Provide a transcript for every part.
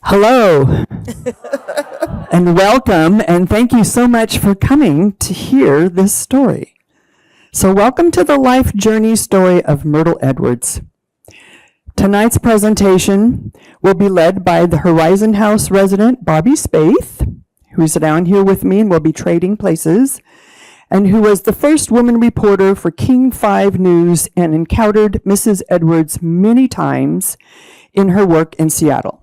Hello and welcome, and thank you so much for coming to hear this story. So welcome to the life journey story of Myrtle Edwards. Tonight's presentation will be led by the Horizon House resident Bobbie Spaeth, who's down here with me and will be trading places, and who was the first woman reporter for King 5 News and encountered Mrs. Edwards many times in her work in Seattle.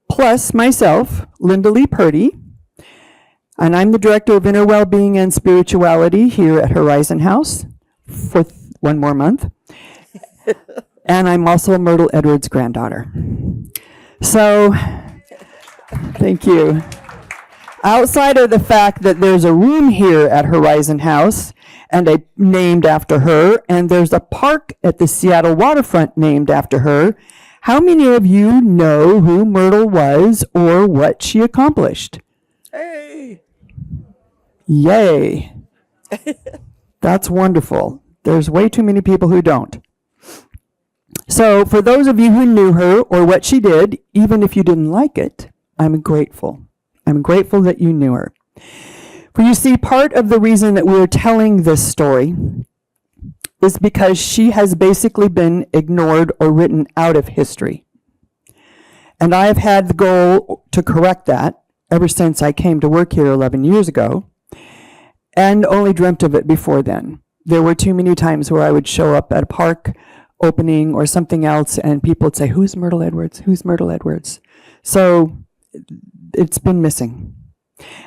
Plus myself, Linda Purdy, and I'm the Director of Inner Wellbeing and Spirituality here at Horizon House for one more month. And I'm also Myrtle Edwards' granddaughter. So, thank you. Outside of the fact that there's a room here at Horizon House and named after her, and there's a park at the Seattle waterfront named after her, how many of you know who Myrtle was or what she accomplished? Hey! Yay. That's wonderful. There's way too many people who don't. So for those of you who knew her or what she did, even if you didn't like it, I'm grateful. I'm grateful that you knew her. For you see, part of the reason that we're telling this story is because she has basically been ignored or written out of history. And I have had the goal to correct that ever since I came to work here 11 years ago, and only dreamt of it before then. There were too many times where I would show up at a park opening or something else, and people would say, "Who's Myrtle Edwards? Who's Myrtle Edwards?" So it's been missing.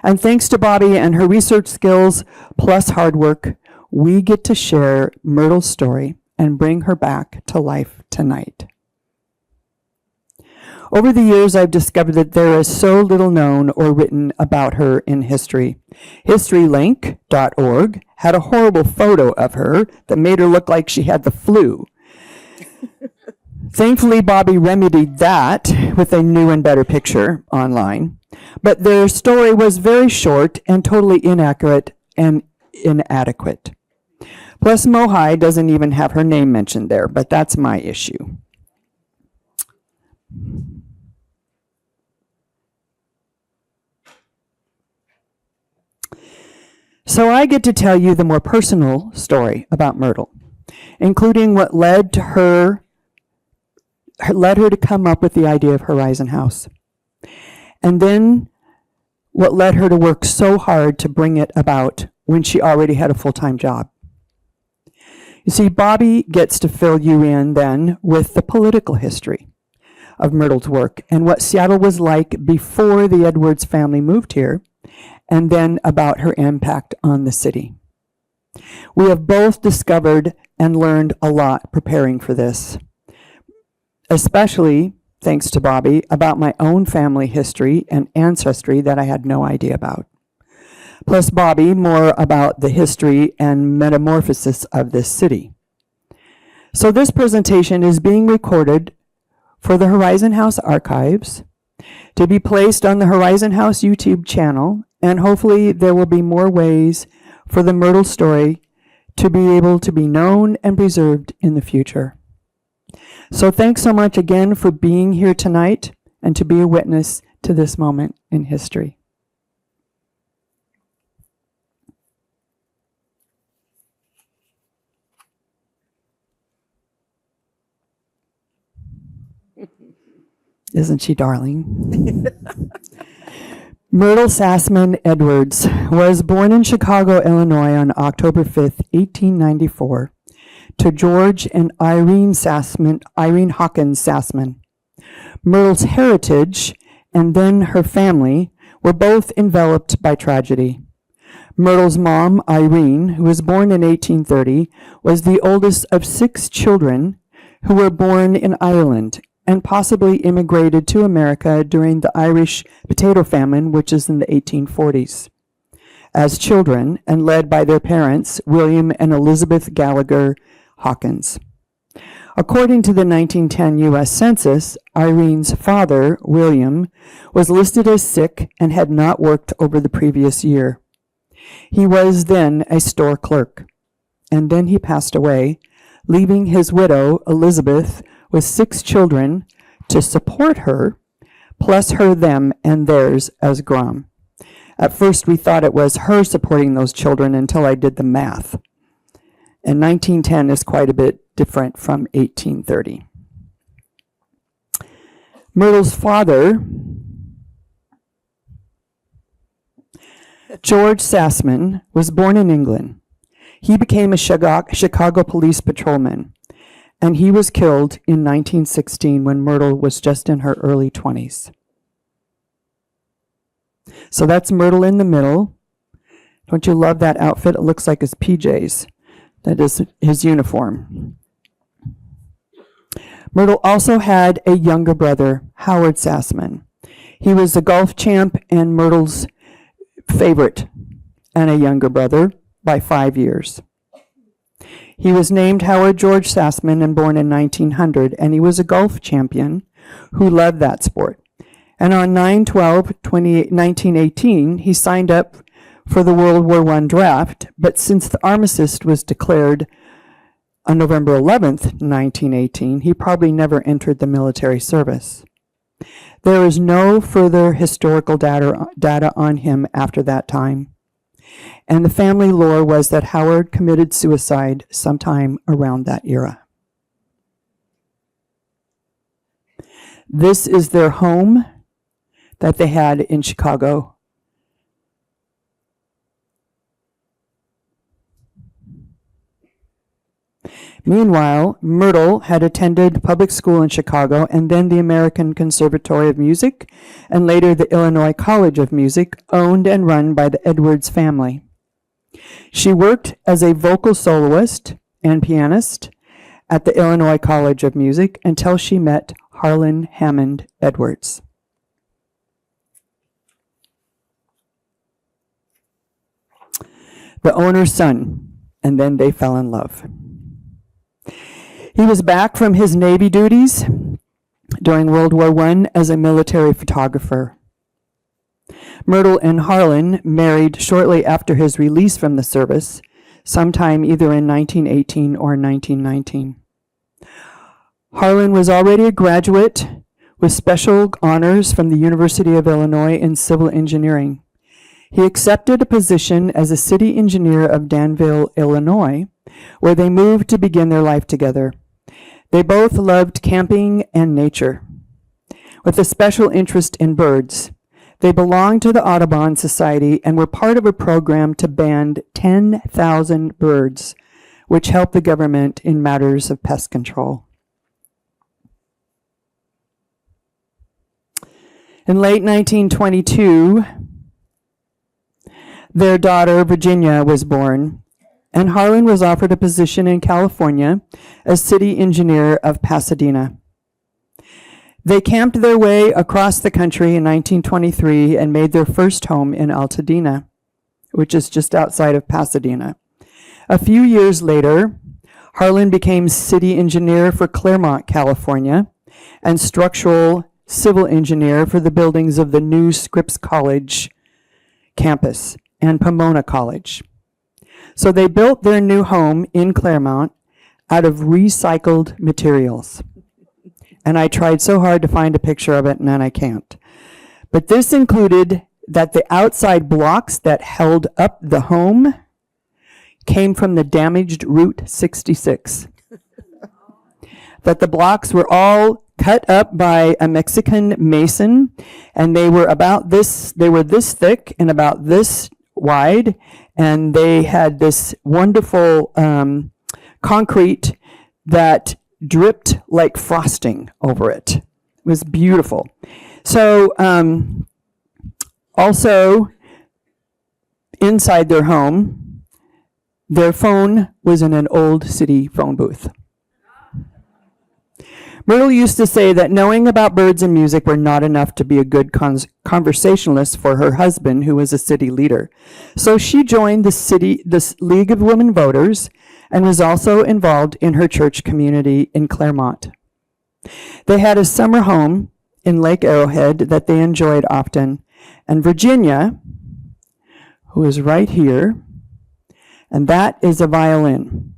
And thanks to Bobbie and her research skills plus hard work, we get to share Myrtle's story and bring her back to life tonight. Over the years, I've discovered that there is so little known or written about her in history. HistoryLink.org had a horrible photo of her that made her look like she had the flu. Thankfully, Bobbie remedied that with a new and better picture online. But their story was very short and totally inaccurate and inadequate. Plus, Mohai doesn't even have her name mentioned there, but that's my issue. So I get to tell you the more personal story about Myrtle, including what led her to come up with the idea of Horizon House, and then what led her to work so hard to bring it about when she already had a full-time job. You see, Bobbie gets to fill you in then with the political history of Myrtle's work and what Seattle was like before the Edwards family moved here, and then about her impact on the city. We have both discovered and learned a lot preparing for this, especially, thanks to Bobbie, about my own family history and ancestry that I had no idea about. Plus Bobbie, more about the history and metamorphosis of this city. So this presentation is being recorded for the Horizon House archives, to be placed on the Horizon House YouTube channel, and hopefully there will be more ways for the Myrtle story to be able to be known and preserved in the future. So thanks so much again for being here tonight and to be a witness to this moment in history. Isn't she darling? Myrtle Sassman Edwards was born in Chicago, Illinois on October 5th, 1894, to George and Irene Hawkins Sassman. Myrtle's heritage and then her family were both enveloped by tragedy. Myrtle's mom, Irene, who was born in 1830, was the oldest of 6 children who were born in Ireland and possibly immigrated to America during the Irish potato famine, which is in the 1840s. As children, and led by their parents, William and Elizabeth Gallagher Hawkins. According to the 1910 U.S. Census, Irene's father, William, was listed as sick and had not worked over the previous year. He was then a store clerk, and then he passed away, leaving his widow, Elizabeth, with 6 children to support her, plus her, them, and theirs as Grom. At first, we thought it was her supporting those children until I did the math. And 1910 is quite a bit different from 1830. Myrtle's father, George Sassman, was born in England. He became a Chicago police patrolman, and he was killed in 1916 when Myrtle was just in her early 20s. So that's Myrtle in the middle. Don't you love that outfit? It looks like his PJs. That is his uniform. Myrtle also had a younger brother, Howard Sassman. He was the golf champ and Myrtle's favorite, and a younger brother by 5 years. He was named Howard George Sassman and born in 1900, and he was a golf champion who loved that sport. And on 9/12/1918, he signed up for the World War I draft, but since the armistice was declared on November 11th, 1918, he probably never entered the military service. There is no further historical data on him after that time. And the family lore was that Howard committed suicide sometime around that era. This is their home that they had in Chicago. Meanwhile, Myrtle had attended public school in Chicago and then the American Conservatory of Music and later the Illinois College of Music, owned and run by the Edwards family. She worked as a vocal soloist and pianist at the Illinois College of Music until she met Harlan Hammond Edwards. The owner's son, and then they fell in love. He was back from his Navy duties during World War I as a military photographer. Myrtle and Harlan married shortly after his release from the service, sometime either in 1918 or 1919. Harlan was already a graduate with special honors from the University of Illinois in civil engineering. He accepted a position as a city engineer of Danville, Illinois, where they moved to begin their life together. They both loved camping and nature, with a special interest in birds. They belonged to the Audubon Society and were part of a program to ban 10,000 birds, which helped the government in matters of pest control. In late 1922, their daughter, Virginia, was born, and Harlan was offered a position in California as city engineer of Pasadena. They camped their way across the country in 1923 and made their first home in Altadena, which is just outside of Pasadena. A few years later, Harlan became city engineer for Claremont, California, and structural civil engineer for the buildings of the new Scripps College campus and Pomona College. So they built their new home in Claremont out of recycled materials. And I tried so hard to find a picture of it, and then I can't. But this included that the outside blocks that held up the home came from the damaged Route 66. That the blocks were all cut up by a Mexican mason, and they were this thick and about this wide, and they had this wonderful concrete that dripped like frosting over it. It was beautiful. So also inside their home, their phone was in an old city phone booth. Myrtle used to say that knowing about birds and music were not enough to be a good conversationalist for her husband, who was a city leader. So she joined the League of Women Voters and was also involved in her church community in Claremont. They had a summer home in Lake Arrowhead that they enjoyed often. And Virginia, who is right here, and that is a violin.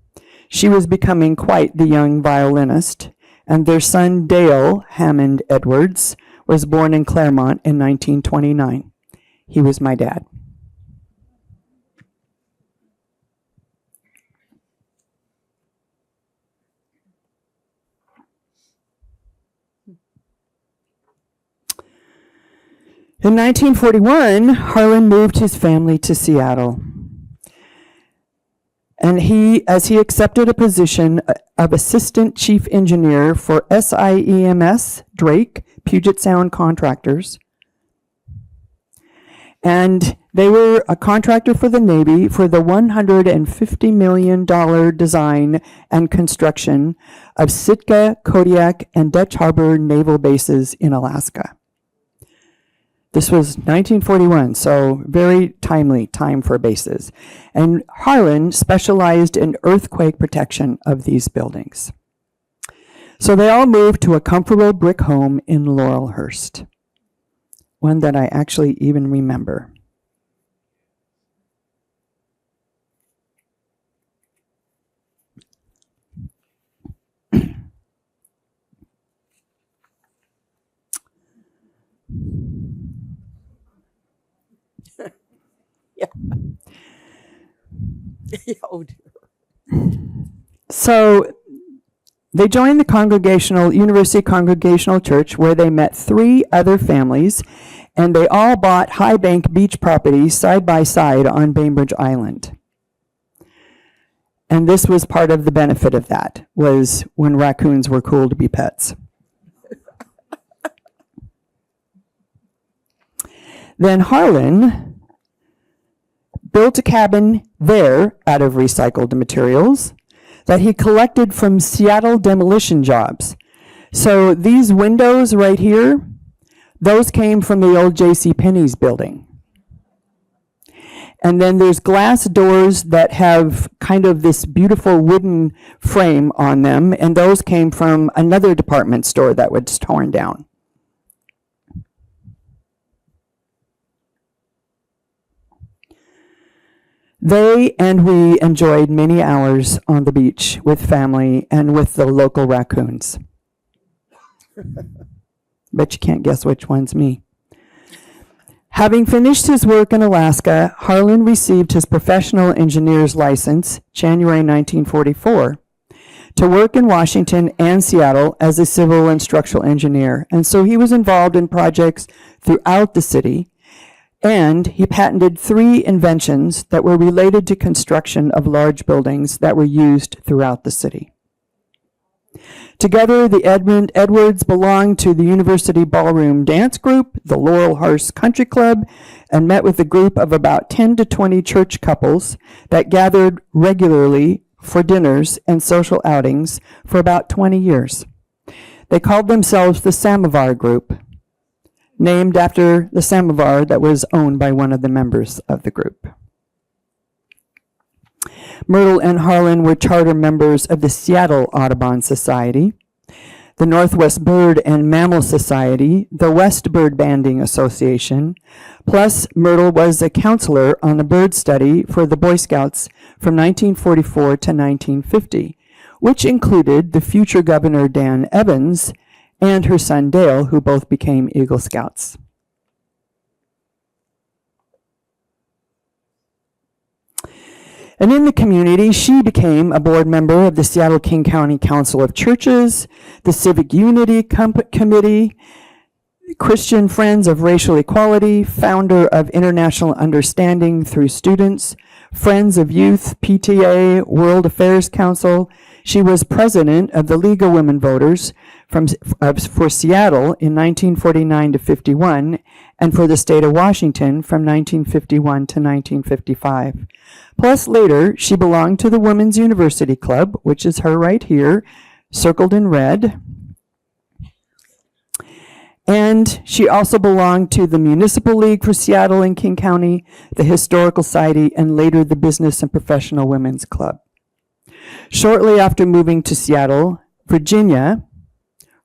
She was becoming quite the young violinist. And their son, Dale Hammond Edwards, was born in Claremont in 1929. He was my dad. In 1941, Harlan moved his family to Seattle. And as he accepted a position of assistant chief engineer for SIEMS Drake, Puget Sound Contractors. And they were a contractor for the Navy for the $150 million design and construction of Sitka, Kodiak, and Dutch Harbor naval bases in Alaska. This was 1941, so very timely time for bases. And Harlan specialized in earthquake protection of these buildings. So they all moved to a comfortable brick home in Laurelhurst, one that I actually even remember. Oh dear. So they joined the University Congregational Church, where they met 3 other families, and they all bought High Bank beach properties side by side on Bainbridge Island. And this was part of the benefit of that, was when raccoons were cool to be pets. Then Harlan built a cabin there out of recycled materials that he collected from Seattle demolition jobs. So these windows right here, those came from the old J.C. Penney's building. And then there's glass doors that have kind of this beautiful wooden frame on them, and those came from another department store that was torn down. They and we enjoyed many hours on the beach with family and with the local raccoons. Bet you can't guess which one's me. Having finished his work in Alaska, Harlan received his professional engineer's license, January 1944, to work in Washington and Seattle as a civil and structural engineer. And so he was involved in projects throughout the city. And he patented 3 inventions that were related to construction of large buildings that were used throughout the city. Together, the Edwards belonged to the University Ballroom Dance Group, the Laurelhurst Country Club, and met with a group of about 10 to 20 church couples that gathered regularly for dinners and social outings for about 20 years. They called themselves the Samovar Group, named after the samovar that was owned by one of the members of the group. Myrtle and Harlan were charter members of the Seattle Audubon Society, the Northwest Bird and Mammal Society, the West Bird Banding Association, plus Myrtle was a counselor on the bird study for the Boy Scouts from 1944 to 1950, which included the future Governor Dan Evans and her son Dale, who both became Eagle Scouts. And in the community, she became a board member of the Seattle-King County Council of Churches, the Civic Unity Committee, Christian Friends of Racial Equality, founder of International Understanding Through Students, Friends of Youth, PTA, World Affairs Council. She was president of the League of Women Voters for Seattle in 1949 to 51, and for the state of Washington from 1951 to 1955. Plus later, she belonged to the Women's University Club, which is her right here, circled in red. And she also belonged to the Municipal League for Seattle and King County, the Historical Society, and later the Business and Professional Women's Club. Shortly after moving to Seattle, Virginia,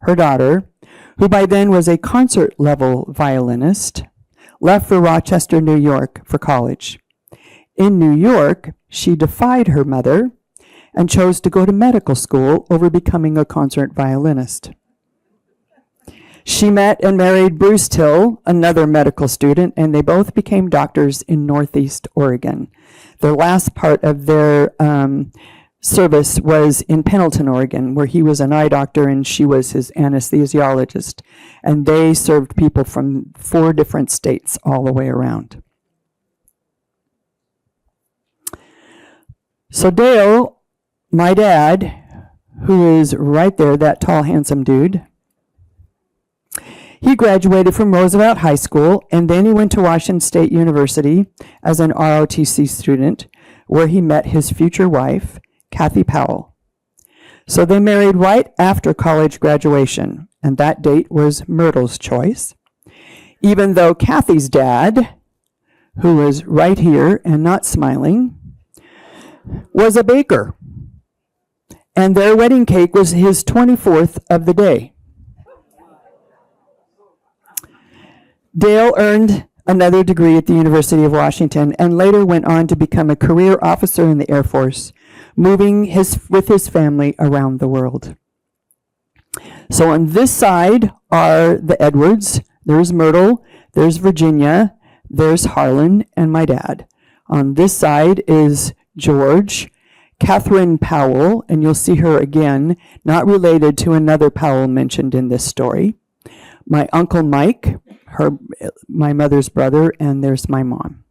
her daughter, who by then was a concert-level violinist, left for Rochester, New York for college. In New York, she defied her mother and chose to go to medical school over becoming a concert violinist. She met and married Bruce Till, another medical student, and they both became doctors in Northeast Oregon. The last part of their service was in Pendleton, Oregon, where he was an eye doctor and she was his anesthesiologist. And they served people from 4 different states all the way around. So Dale, my dad, who is right there, that tall, handsome dude, he graduated from Roosevelt High School, and then he went to Washington State University as an ROTC student, where he met his future wife, Kathy Powell. So they married right after college graduation, and that date was Myrtle's choice, even though Kathy's dad, who was right here and not smiling, was a baker, and their wedding cake was his 24th of the day. Dale earned another degree at the University of Washington and later went on to become a career officer in the Air Force, moving with his family around the world. So on this side are the Edwards. There's Myrtle, there's Virginia, there's Harlan, and my dad. On this side is George, Catherine Powell, and you'll see her again, not related to another Powell mentioned in this story. My Uncle Mike, my mother's brother, and there's my mom.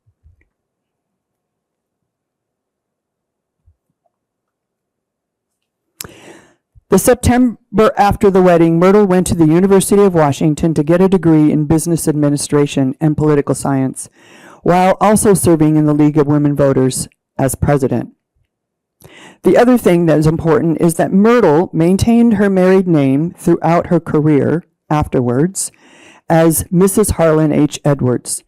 The September after the wedding, Myrtle went to the University of Washington to get a degree in business administration and political science, while also serving in the League of Women Voters as president. The other thing that is important is that Myrtle maintained her married name throughout her career afterwards as Mrs. Harlan H. Edwards.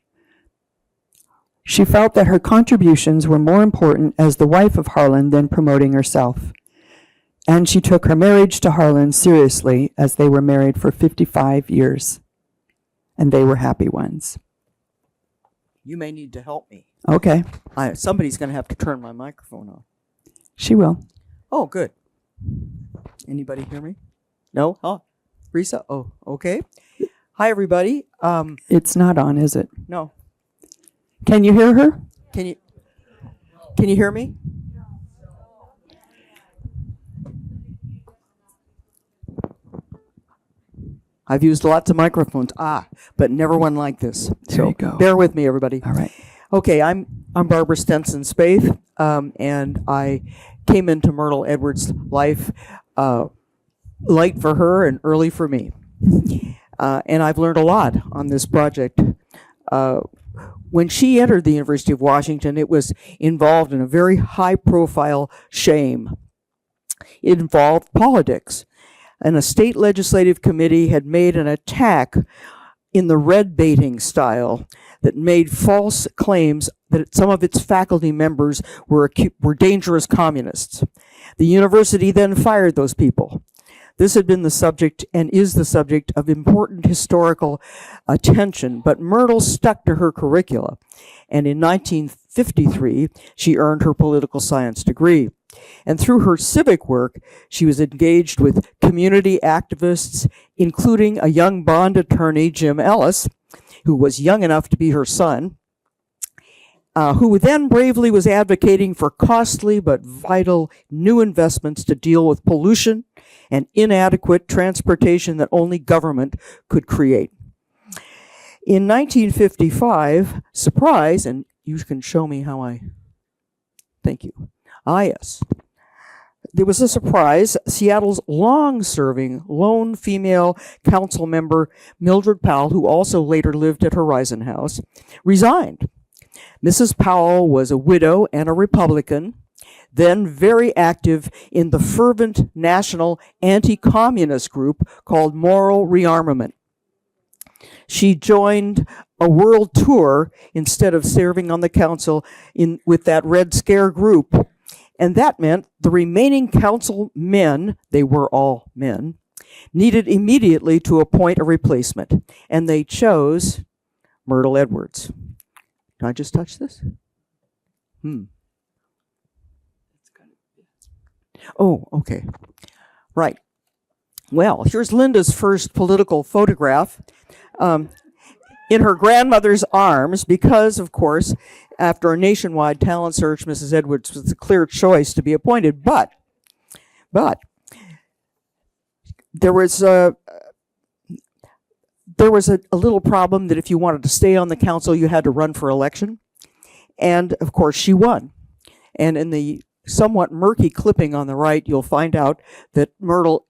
She felt that her contributions were more important as the wife of Harlan than promoting herself. And she took her marriage to Harlan seriously, as they were married for 55 years. And they were happy ones. You may need to help me. Okay. Somebody's going to have to turn my microphone on. She will. Oh, good. Anybody hear me? No? Huh? Risa? Oh, okay. Hi, everybody. It's not on, is it? No. Can you hear her? Can you hear me? I've used lots of microphones, but never one like this. There you go. Bear with me, everybody. All right. Okay, I'm Barbara Stenson Spaeth, and I came into Myrtle Edwards' life late for her and early for me. And I've learned a lot on this project. When she entered the University of Washington, it was involved in a very high-profile shame. It involved politics. And a state legislative committee had made an attack in the red baiting style that made false claims that some of its faculty members were dangerous communists. The university then fired those people. This had been the subject and is the subject of important historical attention, but Myrtle stuck to her curricula, and in 1953, she earned her political science degree. And through her civic work, she was engaged with community activists, including a young Bond attorney, Jim Ellis, who was young enough to be her son, who then bravely was advocating for costly but vital new investments to deal with pollution and inadequate transportation that only government could create. In 1955, surprise, and you can show me how thank you. Yes. There was a surprise. Seattle's long-serving lone female council member, Mildred Powell, who also later lived at Horizon House, resigned. Mrs. Powell was a widow and a Republican, then very active in the fervent national anti-communist group called Moral Rearmament. She joined a world tour instead of serving on the council with that Red Scare group. And that meant the remaining council men, they were all men, needed immediately to appoint a replacement. And they chose Myrtle Edwards. Can I just touch this? Oh, okay. Right. Well, here's Linda's first political photograph. In her grandmother's arms, because, of course, after a nationwide talent search, Mrs. Edwards was the clear choice to be appointed. But there was a little problem that if you wanted to stay on the council, you had to run for election. And, of course, she won. And in the somewhat murky clipping on the right, you'll find out that Myrtle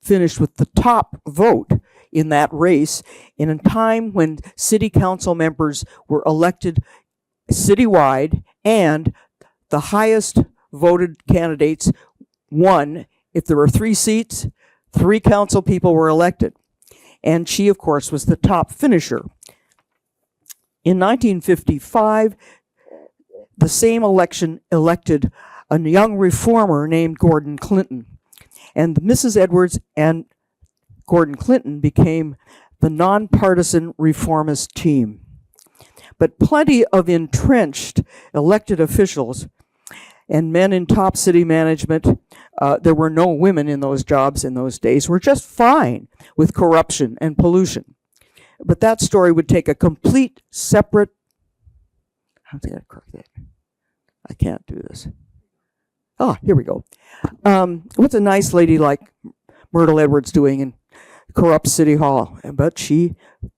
finished with the top vote in that race in a time when city council members were elected citywide, and the highest voted candidates won. If there were 3 seats, 3 council people were elected. And she, of course, was the top finisher. In 1955, the same election elected a young reformer named Gordon Clinton. And Mrs. Edwards and Gordon Clinton became the nonpartisan reformist team. But plenty of entrenched elected officials and men in top city management, there were no women in those jobs in those days, were just fine with corruption and pollution. But that story would take a complete separate, how did I correct that? I can't do this. Ah, here we go. What's a nice lady like Myrtle Edwards doing in corrupt City Hall? But she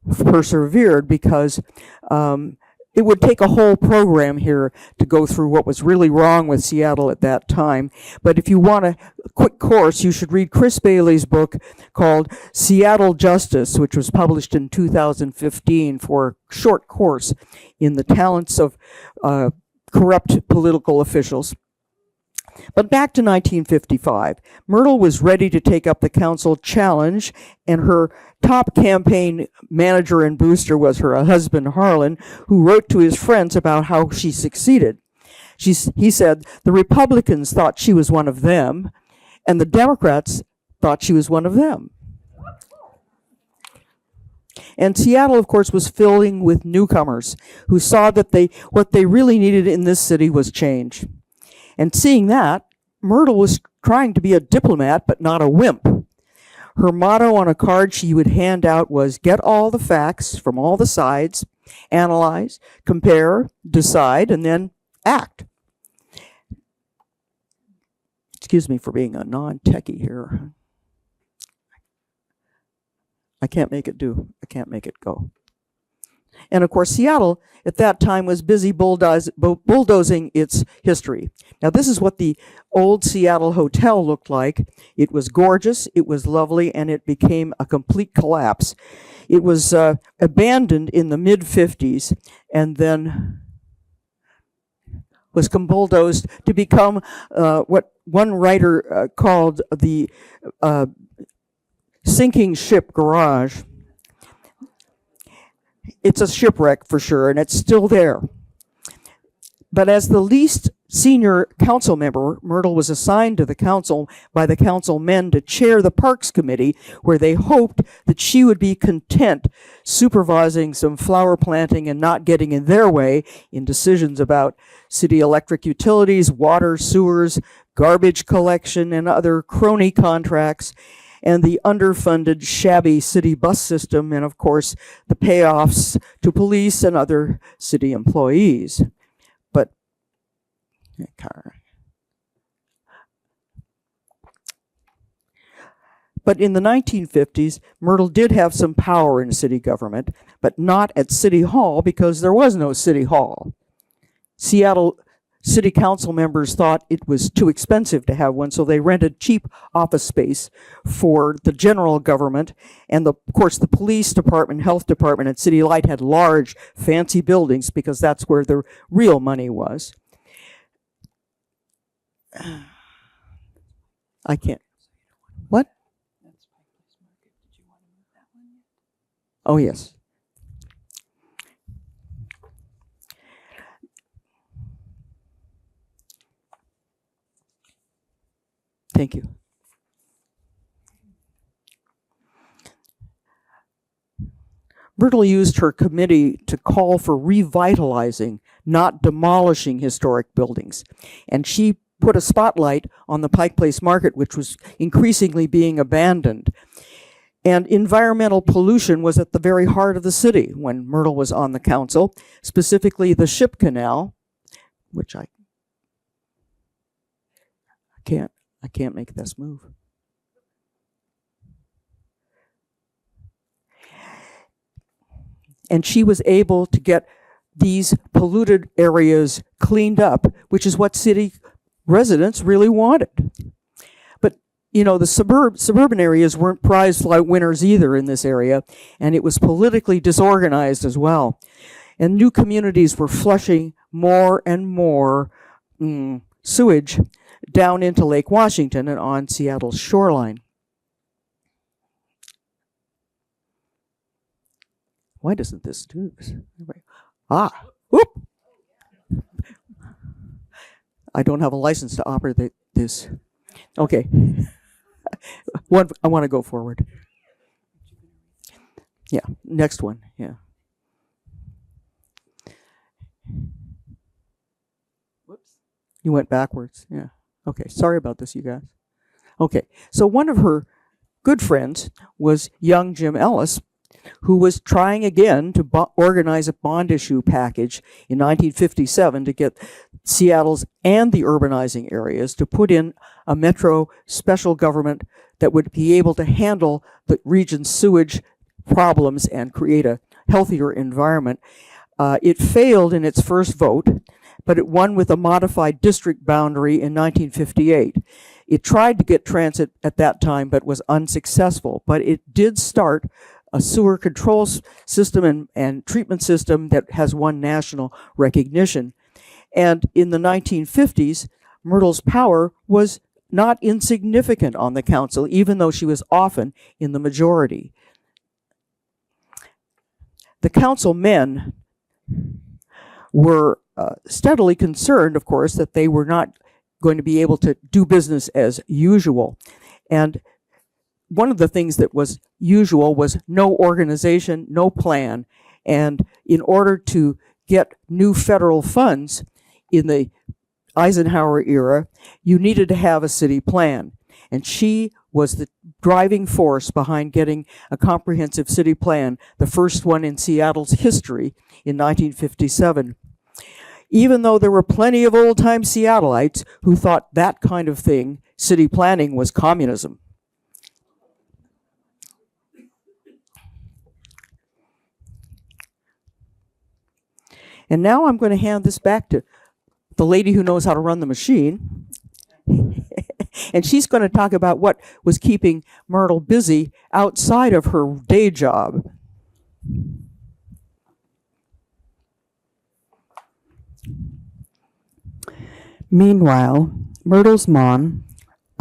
persevered because it would take a whole program here to go through what was really wrong with Seattle at that time. But if you want a quick course, you should read Chris Bailey's book called Seattle Justice, which was published in 2015 for a short course in the talents of corrupt political officials. But back to 1955, Myrtle was ready to take up the council challenge, and her top campaign manager and booster was her husband, Harlan, who wrote to his friends about how she succeeded. He said, the Republicans thought she was one of them, and the Democrats thought she was one of them. And Seattle, of course, was filling with newcomers who saw that what they really needed in this city was change. And seeing that, Myrtle was trying to be a diplomat, but not a wimp. Her motto on a card she would hand out was, get all the facts from all the sides, analyze, compare, decide, and then act. Excuse me for being a non-techie here. I can't make it do. I can't make it go. And of course, Seattle at that time was busy bulldozing its history. Now, this is what the old Seattle Hotel looked like. It was gorgeous, it was lovely, and it became a complete collapse. It was abandoned in the mid-50s and then was bulldozed to become what one writer called the sinking ship garage. It's a shipwreck for sure, and it's still there. But as the least senior council member, Myrtle was assigned to the council by the councilmen to chair the Parks Committee, where they hoped that she would be content supervising some flower planting and not getting in their way in decisions about city electric utilities, water, sewers, garbage collection, and other crony contracts, and the underfunded, shabby city bus system, and of course, the payoffs to police and other city employees. But in the 1950s, Myrtle did have some power in city government, but not at City Hall because there was no City Hall. Seattle City Council members thought it was too expensive to have one, so they rented cheap office space for the general government. And of course, the police department, health department, and City Light had large, fancy buildings because that's where the real money was. I can't. What? Oh, yes. Thank you. Myrtle used her committee to call for revitalizing, not demolishing historic buildings. And she put a spotlight on the Pike Place Market, which was increasingly being abandoned. And environmental pollution was at the very heart of the city when Myrtle was on the council, specifically the Ship Canal, which I can't make this move. And she was able to get these polluted areas cleaned up, which is what city residents really wanted. But, you know, the suburban areas weren't prized like winners either in this area, and it was politically disorganized as well. And new communities were flushing more and more sewage down into Lake Washington and on Seattle's shoreline. Why doesn't this do this? Whoop! I don't have a license to operate this. Okay. I want to go forward. Yeah, next one. Yeah. Whoops. You went backwards. Yeah. Okay, sorry about this, you guys. Okay, so one of her good friends was young Jim Ellis, who was trying again to organize a bond issue package in 1957 to get Seattle's and the urbanizing areas to put in a metro special government that would be able to handle the region's sewage problems and create a healthier environment. It failed in its first vote, but it won with a modified district boundary in 1958. It tried to get transit at that time, but was unsuccessful. But it did start a sewer control system and treatment system that has won national recognition. And in the 1950s, Myrtle's power was not insignificant on the council, even though she was often in the majority. The council men were steadily concerned, of course, that they were not going to be able to do business as usual. And one of the things that was usual was no organization, no plan. And in order to get new federal funds in the Eisenhower era, you needed to have a city plan. And she was the driving force behind getting a comprehensive city plan, the first one in Seattle's history in 1957. Even though there were plenty of old-time Seattleites who thought that kind of thing, city planning, was communism. And now I'm going to hand this back to the lady who knows how to run the machine. And she's going to talk about what was keeping Myrtle busy outside of her day job. Meanwhile, Myrtle's mom,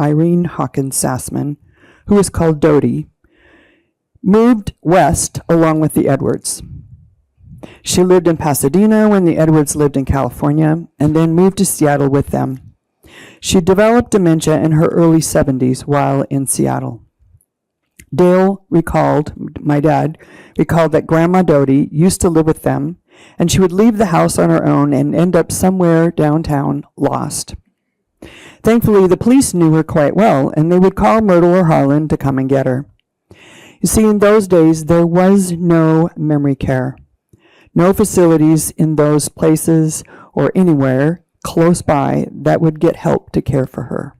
Irene Hawkins Sassman, who was called Dodie, moved west along with the Edwards. She lived in Pasadena when the Edwards lived in California, and then moved to Seattle with them. She developed dementia in her early 70s while in Seattle. Dale recalled, my dad, recalled that Grandma Dodie used to live with them, and she would leave the house on her own and end up somewhere downtown lost. Thankfully, the police knew her quite well, and they would call Myrtle or Harlan to come and get her. You see, in those days, there was no memory care. No facilities in those places or anywhere close by that would get help to care for her.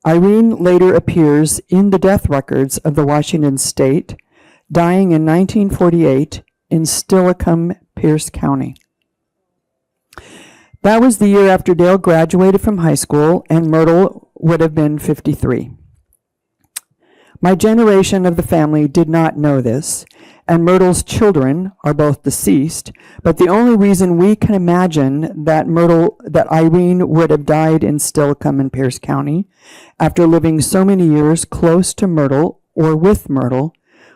Irene later appears in the death records of the Washington State, dying in 1948 in Steilacoom, Pierce County. That was the year after Dale graduated from high school, and Myrtle would have been 53. My generation of the family did not know this, and Myrtle's children are both deceased, but the only reason we can imagine that Irene would have died in Steilacoom in Pierce County after living so many years close to Myrtle or with Myrtle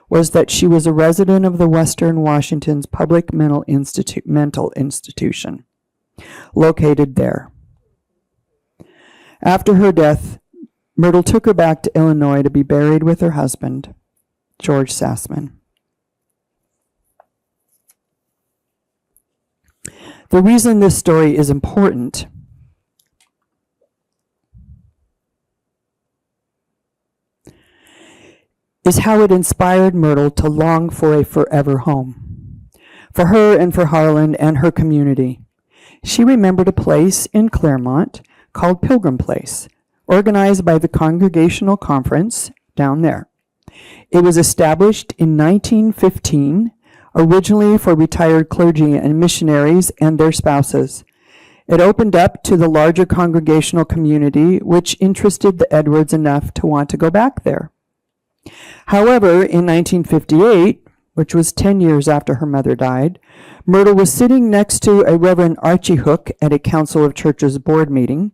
was that she was a resident of the Western Washington's public mental institution, located there. After her death, Myrtle took her back to Illinois to be buried with her husband, George Sassman. The reason this story is important is how it inspired Myrtle to long for a forever home, for her and for Harlan and her community. She remembered a place in Claremont called Pilgrim Place, organized by the Congregational Conference down there. It was established in 1915, originally for retired clergy and missionaries and their spouses. It opened up to the larger congregational community, which interested the Edwards enough to want to go back there. However, in 1958, which was 10 years after her mother died, Myrtle was sitting next to a Reverend Archie Hook at a Council of Churches board meeting,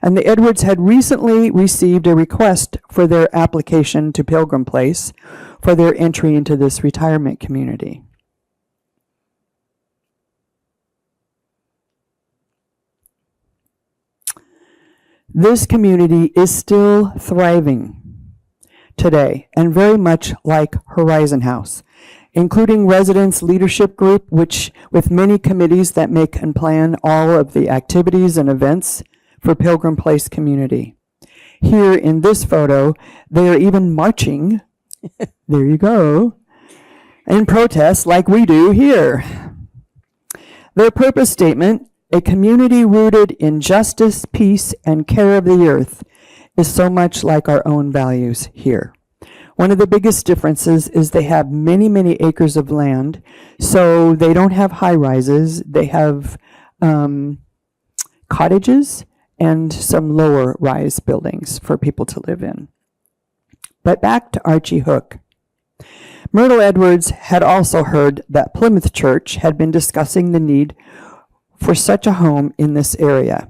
and the Edwards had recently received a request for their application to Pilgrim Place for their entry into this retirement community. This community is still thriving today and very much like Horizon House, including residents leadership group, which with many committees that make and plan all of the activities and events for Pilgrim Place community. Here in this photo, they are even marching, there you go, in protest like we do here. Their purpose statement, a community rooted in justice, peace, and care of the earth, is so much like our own values here. One of the biggest differences is they have many, many acres of land, so they don't have high rises. They have cottages and some lower rise buildings for people to live in. But back to Archie Hook. Myrtle Edwards had also heard that Plymouth Church had been discussing the need for such a home in this area.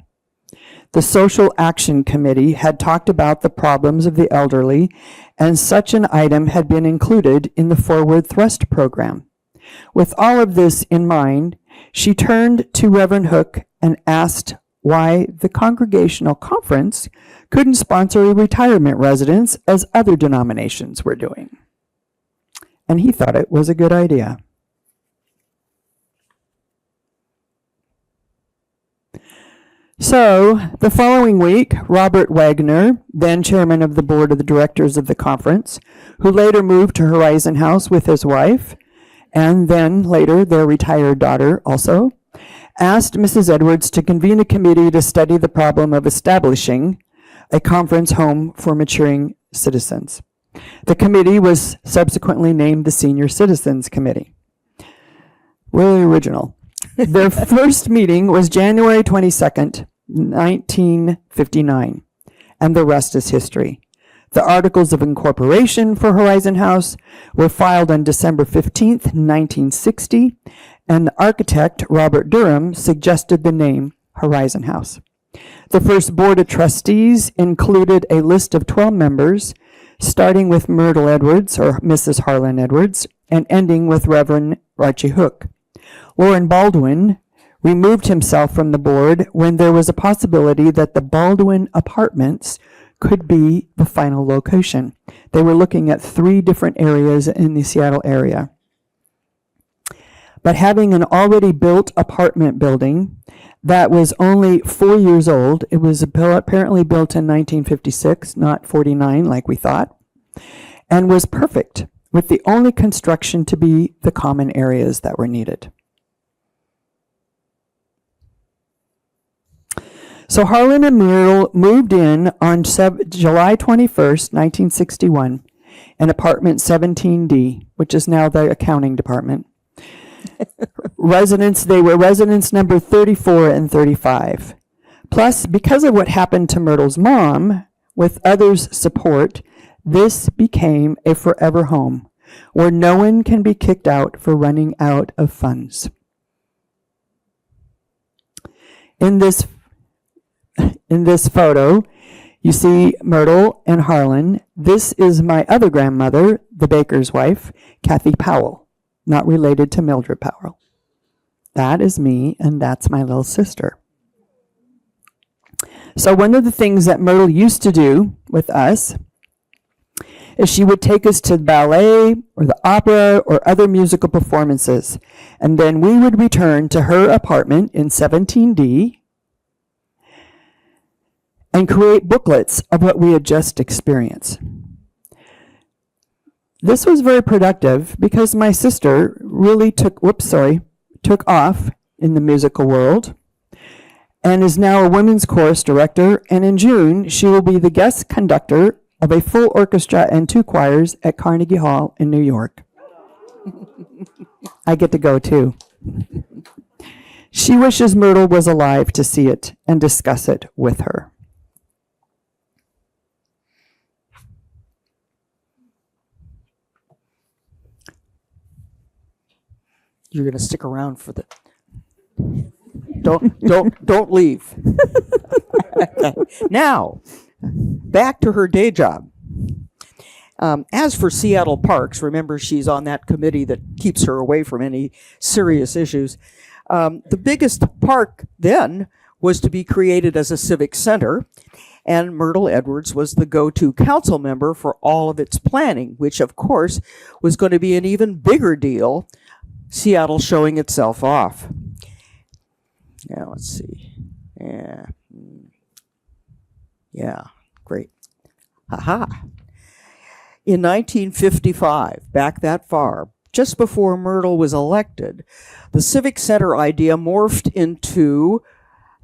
The Social Action Committee had talked about the problems of the elderly, and such an item had been included in the Forward Thrust program. With all of this in mind, she turned to Reverend Hook and asked why the Congregational Conference couldn't sponsor a retirement residence as other denominations were doing. And he thought it was a good idea. So, the following week, Robert Wagner, then chairman of the board of the directors of the conference, who later moved to Horizon House with his wife, and then later their retired daughter also, asked Mrs. Edwards to convene a committee to study the problem of establishing a conference home for maturing citizens. The committee was subsequently named the Senior Citizens Committee. Really original. Their first meeting was January 22nd, 1959, and the rest is history. The Articles of Incorporation for Horizon House were filed on December 15th, 1960, and the architect, Robert Durham, suggested the name Horizon House. The first board of trustees included a list of 12 members, starting with Myrtle Edwards, or Mrs. Harlan Edwards, and ending with Reverend Archie Hook. Lauren Baldwin removed himself from the board when there was a possibility that the Baldwin Apartments could be the final location. They were looking at 3 different areas in the Seattle area. But having an already built apartment building that was only 4 years old, it was apparently built in 1956, not 49 like we thought, and was perfect, with the only construction to be the common areas that were needed. So Harlan and Myrtle moved in on July 21st, 1961, in apartment 17D, which is now the accounting department. They were residents number 34 and 35. Plus, because of what happened to Myrtle's mom, with others' support, this became a forever home where no one can be kicked out for running out of funds. In this photo, you see Myrtle and Harlan. This is my other grandmother, the baker's wife, Kathy Powell, not related to Mildred Powell. That is me, and that's my little sister. So one of the things that Myrtle used to do with us is she would take us to the ballet or the opera or other musical performances, and then we would return to her apartment in 17D and create booklets of what we had just experienced. This was very productive because my sister really took off in the musical world and is now a women's chorus director. And in June, she will be the guest conductor of a full orchestra and 2 choirs at Carnegie Hall in New York. I get to go too. She wishes Myrtle was alive to see it and discuss it with her. You're going to stick around for the. Don't leave. Okay. Now, back to her day job. As for Seattle Parks, remember she's on that committee that keeps her away from any serious issues. The biggest park then was to be created as a civic center, and Myrtle Edwards was the go-to council member for all of its planning, which of course was going to be an even bigger deal, Seattle showing itself off. Now let's see. Yeah, great. Haha. In 1955, back that far, just before Myrtle was elected, the Civic Center idea morphed into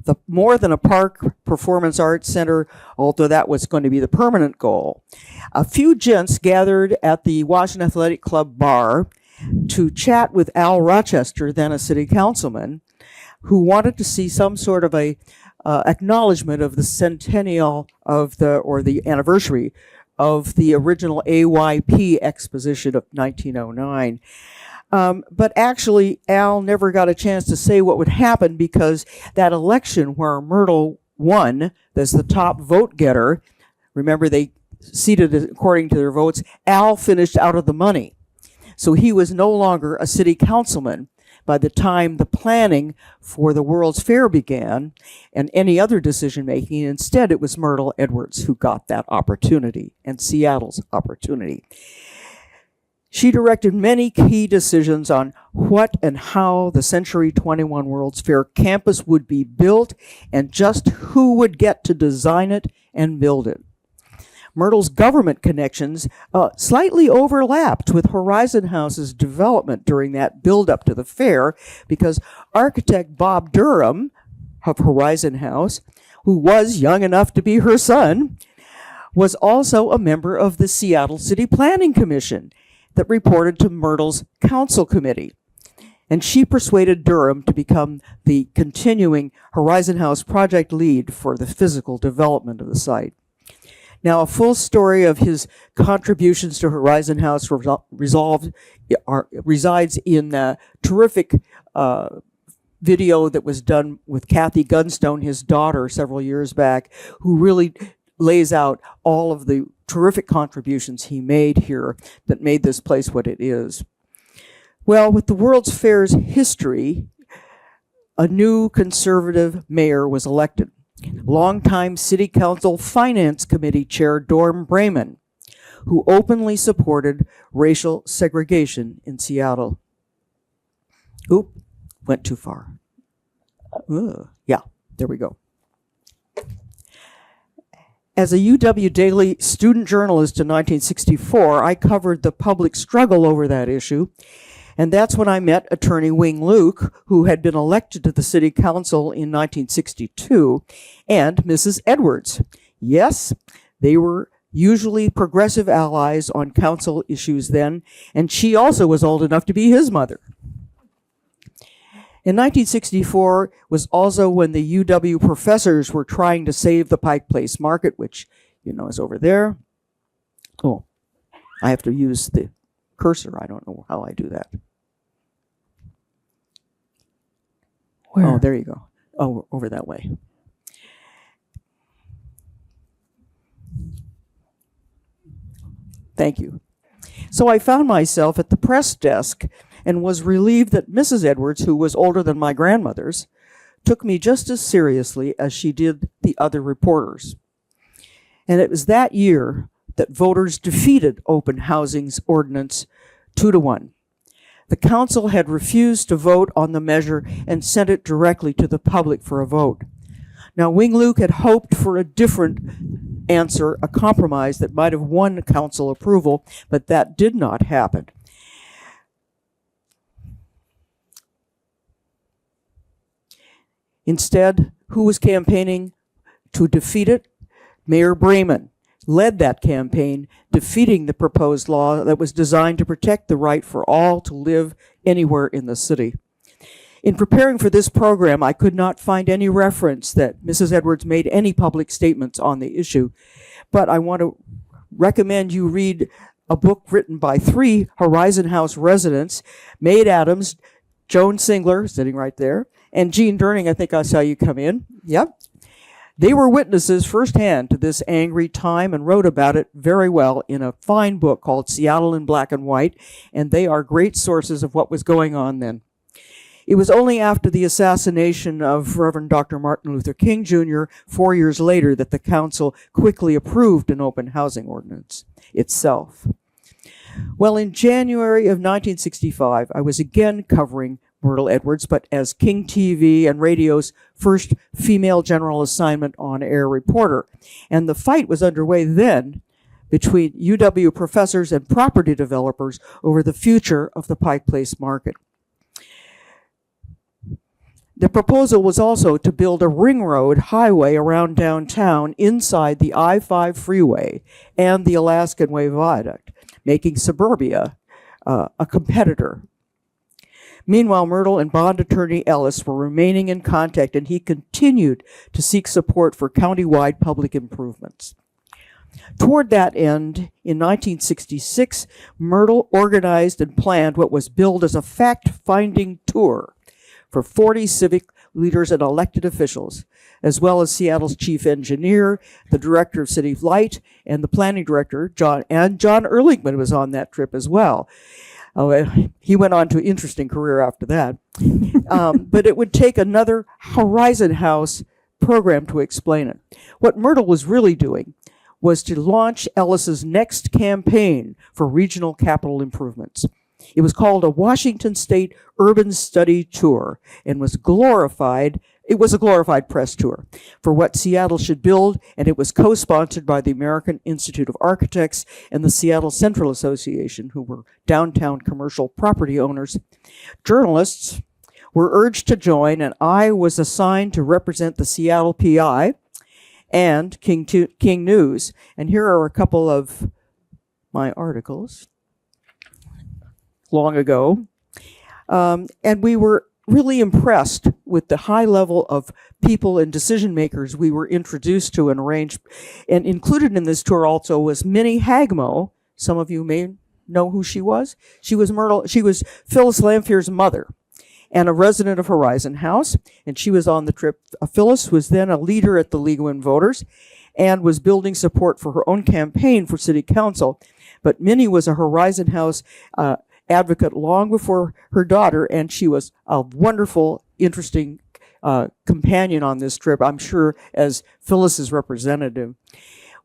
the more than a park performance arts center, although that was going to be the permanent goal. A few gents gathered at the Washington Athletic Club bar to chat with Al Rochester, then a city councilman, who wanted to see some sort of a acknowledgement of the centennial of the anniversary of the original AYP exposition of 1909. But actually, Al never got a chance to say what would happen because that election where Myrtle won as the top vote getter, remember they seated according to their votes, Al finished out of the money. So he was no longer a city councilman by the time the planning for the World's Fair began and any other decision making. Instead, it was Myrtle Edwards who got that opportunity and Seattle's opportunity. She directed many key decisions on what and how the Century 21 World's Fair campus would be built and just who would get to design it and build it. Myrtle's government connections slightly overlapped with Horizon House's development during that build-up to the fair because architect Bob Durham of Horizon House, who was young enough to be her son, was also a member of the Seattle City Planning Commission that reported to Myrtle's council committee. And she persuaded Durham to become the continuing Horizon House project lead for the physical development of the site. Now, a full story of his contributions to Horizon House resides in a terrific video that was done with Kathy Gunstone, his daughter, several years back, who really lays out all of the terrific contributions he made here that made this place what it is. Well, with the World's Fair's history, a new conservative mayor was elected. Longtime City Council Finance Committee Chair Dorm Brayman, who openly supported racial segregation in Seattle. Oop, went too far. Yeah, there we go. As a UW Daily student journalist in 1964, I covered the public struggle over that issue. And that's when I met attorney Wing Luke, who had been elected to the city council in 1962, and Mrs. Edwards. Yes, they were usually progressive allies on council issues then, and she also was old enough to be his mother. In 1964 was also when the UW professors were trying to save the Pike Place Market, which, you know, is over there. Oh, I have to use the cursor. I don't know how I do that. Where? Oh, there you go. Oh, over that way. Thank you. So I found myself at the press desk and was relieved that Mrs. Edwards, who was older than my grandmother's, took me just as seriously as she did the other reporters. And it was that year that voters defeated open housing's ordinance 2-1. The council had refused to vote on the measure and sent it directly to the public for a vote. Now, Wing Luke had hoped for a different answer a compromise that might have won council approval, but that did not happen. Instead, who was campaigning to defeat it? Mayor Bremen led that campaign, defeating the proposed law that was designed to protect the right for all to live anywhere in the city. In preparing for this program, I could not find any reference that Mrs. Edwards made any public statements on the issue, but I want to recommend you read a book written by 3 Horizon House residents, Maid Adams, Joan Singler, sitting right there, and Jean Durning. I think I saw you come in. Yep. They were witnesses firsthand to this angry time and wrote about it very well in a fine book called Seattle in Black and White, and they are great sources of what was going on then. It was only after the assassination of Reverend Dr. Martin Luther King Jr. 4 years later that the council quickly approved an open housing ordinance itself. Well, in January of 1965, I was again covering Myrtle Edwards, but as King TV and radio's first female general assignment on-air reporter. And the fight was underway then between UW professors and property developers over the future of the Pike Place market. The proposal was also to build a ring road highway around downtown inside the I-5 freeway and the Alaskan Way Viaduct, making suburbia a competitor. Meanwhile, Myrtle and bond attorney Ellis were remaining in contact, and he continued to seek support for countywide public improvements. Toward that end, in 1966, Myrtle organized and planned what was billed as a fact-finding tour for 40 civic leaders and elected officials, as well as Seattle's chief engineer, the director of City Light, and the planning director, John Ehrlichman was on that trip as well. He went on to an interesting career after that. But it would take another Horizon House program to explain it. What Myrtle was really doing was to launch Ellis's next campaign for regional capital improvements. It was called a Washington State Urban Study Tour and was glorified. It was a glorified press tour for what Seattle should build, and it was co-sponsored by the American Institute of Architects and the Seattle Central Association, who were downtown commercial property owners. Journalists were urged to join, and I was assigned to represent the Seattle PI and King News. And here are a couple of my articles long ago. And we were really impressed with the high level of people and decision makers we were introduced to and arranged. And included in this tour also was Minnie Hagmo. Some of you may know who she was. She was Phyllis Lamphere's mother and a resident of Horizon House. And she was on the trip. Phyllis was then a leader at the League of Women Voters and was building support for her own campaign for city council. But Minnie was a Horizon House advocate long before her daughter, and she was a wonderful, interesting companion on this trip, I'm sure, as Phyllis's representative.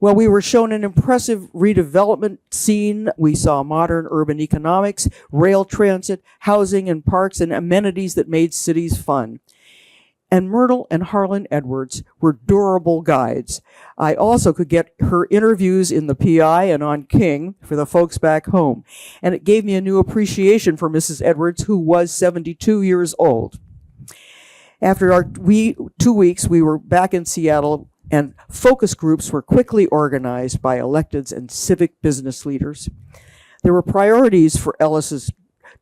Well, we were shown an impressive redevelopment scene. We saw modern urban economics, rail transit, housing and parks, and amenities that made cities fun. And Myrtle and Harlan Edwards were durable guides. I also could get her interviews in the PI and on King for the folks back home. And it gave me a new appreciation for Mrs. Edwards, who was 72 years old. After our 2 weeks, we were back in Seattle, and focus groups were quickly organized by electeds and civic business leaders. There were priorities for Ellis's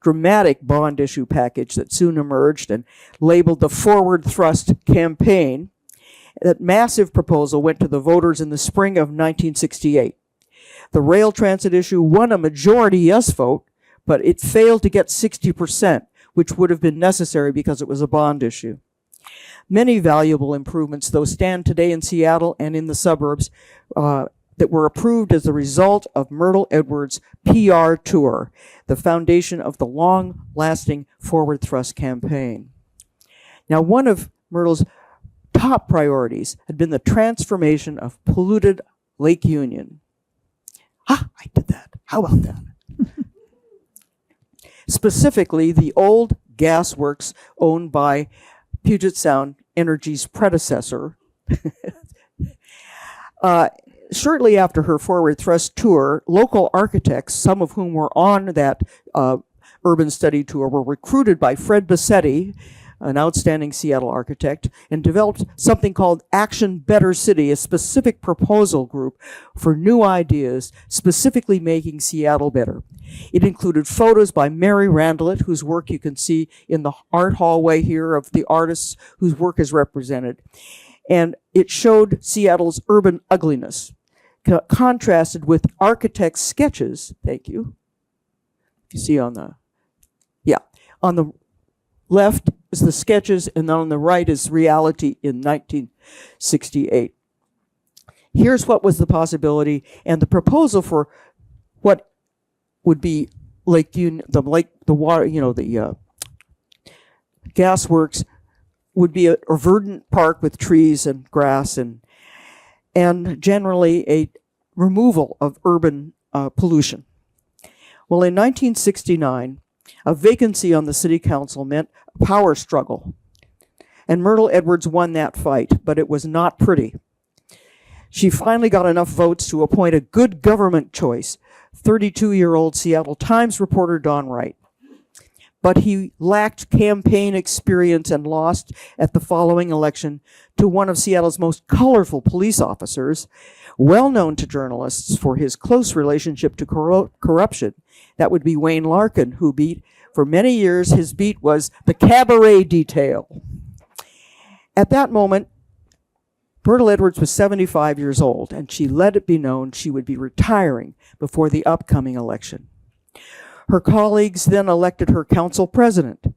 dramatic bond issue package that soon emerged and labeled the Forward Thrust campaign. That massive proposal went to the voters in the spring of 1968. The rail transit issue won a majority yes vote, but it failed to get 60%, which would have been necessary because it was a bond issue. Many valuable improvements, though, stand today in Seattle and in the suburbs that were approved as a result of Myrtle Edwards' PR tour, the foundation of the long-lasting Forward Thrust campaign. Now, one of Myrtle's top priorities had been the transformation of polluted Lake Union. I did that. How about that? Specifically, the old gas works owned by Puget Sound Energy's predecessor. shortly after her Forward Thrust tour, local architects, some of whom were on that urban study tour, were recruited by Fred Bassetti, an outstanding Seattle architect, and developed something called Action Better City, a specific proposal group for new ideas, specifically making Seattle better. It included photos by Mary Randlett, whose work you can see in the art hallway here of the artists whose work is represented. And it showed Seattle's urban ugliness, contrasted with architects' sketches. Thank you. You see on the left is the sketches, and then on the right is reality in 1968. Here's what was the possibility, and the proposal for what would be the gas works would be a verdant park with trees and grass and generally a removal of urban pollution. Well, in 1969, a vacancy on the city council meant a power struggle. And Myrtle Edwards won that fight, but it was not pretty. She finally got enough votes to appoint a good government choice, 32-year-old Seattle Times reporter Don Wright. But he lacked campaign experience and lost at the following election to one of Seattle's most colorful police officers, well known to journalists for his close relationship to corruption. That would be Wayne Larkin, who for many years, his beat was the cabaret detail. At that moment, Myrtle Edwards was 75 years old, and she let it be known she would be retiring before the upcoming election. Her colleagues then elected her council president,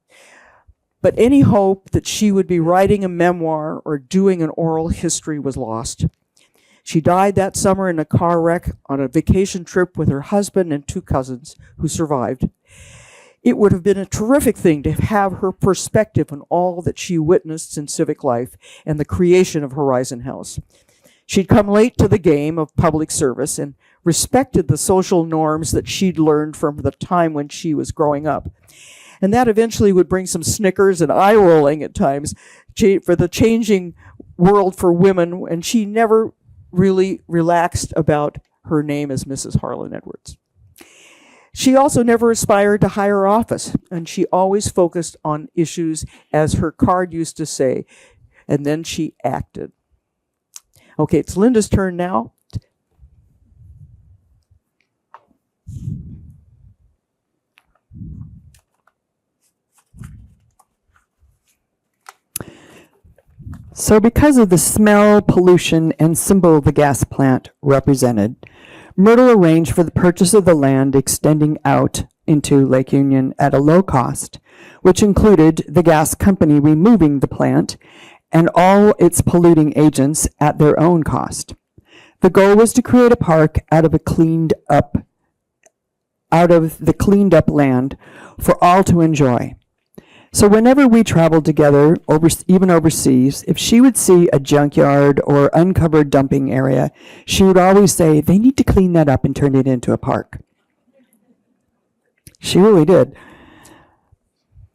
but any hope that she would be writing a memoir or doing an oral history was lost. She died that summer in a car wreck on a vacation trip with her husband and 2 cousins who survived. It would have been a terrific thing to have her perspective on all that she witnessed in civic life and the creation of Horizon House. She'd come late to the game of public service and respected the social norms that she'd learned from the time when she was growing up. And that eventually would bring some snickers and eye rolling at times for the changing world for women, and she never really relaxed about her name as Mrs. Harlan Edwards. She also never aspired to higher office, and she always focused on issues, as her card used to say, and then she acted. Okay, it's Linda's turn now. So because of the smell, pollution, and symbol the gas plant represented, Myrtle arranged for the purchase of the land extending out into Lake Union at a low cost, which included the gas company removing the plant and all its polluting agents at their own cost. The goal was to create a park out of the cleaned up land for all to enjoy. So whenever we traveled together, even overseas, if she would see a junkyard or uncovered dumping area, she would always say, they need to clean that up and turn it into a park. She really did.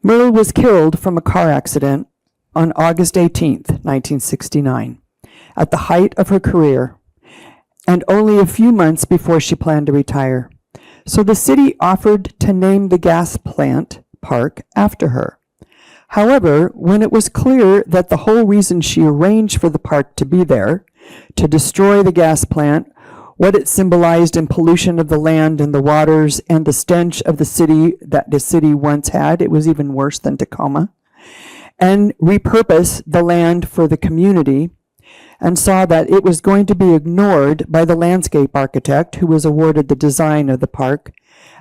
Myrtle was killed from a car accident on August 18th, 1969, at the height of her career, and only a few months before she planned to retire. So the city offered to name the gas plant park after her. However, when it was clear that the whole reason she arranged for the park to be there, to destroy the gas plant, what it symbolized in pollution of the land and the waters and the stench of the city that the city once had, it was even worse than Tacoma, and repurpose the land for the community, and saw that it was going to be ignored by the landscape architect who was awarded the design of the park.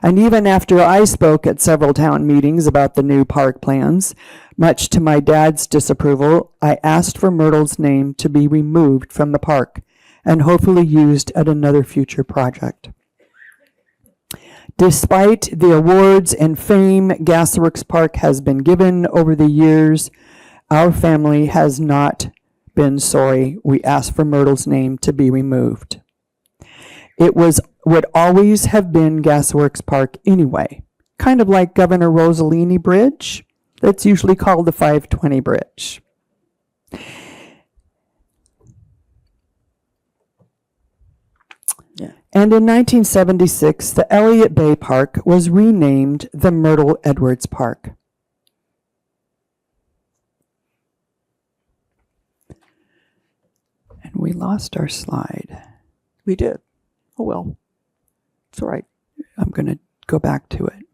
And even after I spoke at several town meetings about the new park plans, much to my dad's disapproval, I asked for Myrtle's name to be removed from the park and hopefully used at another future project. Despite the awards and fame Gasworks Park has been given over the years, our family has not been sorry we asked for Myrtle's name to be removed. It would always have been Gasworks Park anyway, kind of like Governor Rossellini Bridge. That's usually called the 520 Bridge. Yeah. And in 1976, the Elliott Bay Park was renamed the Myrtle Edwards Park. And we lost our slide. We did. Oh, well. It's all right. I'm going to go back to it.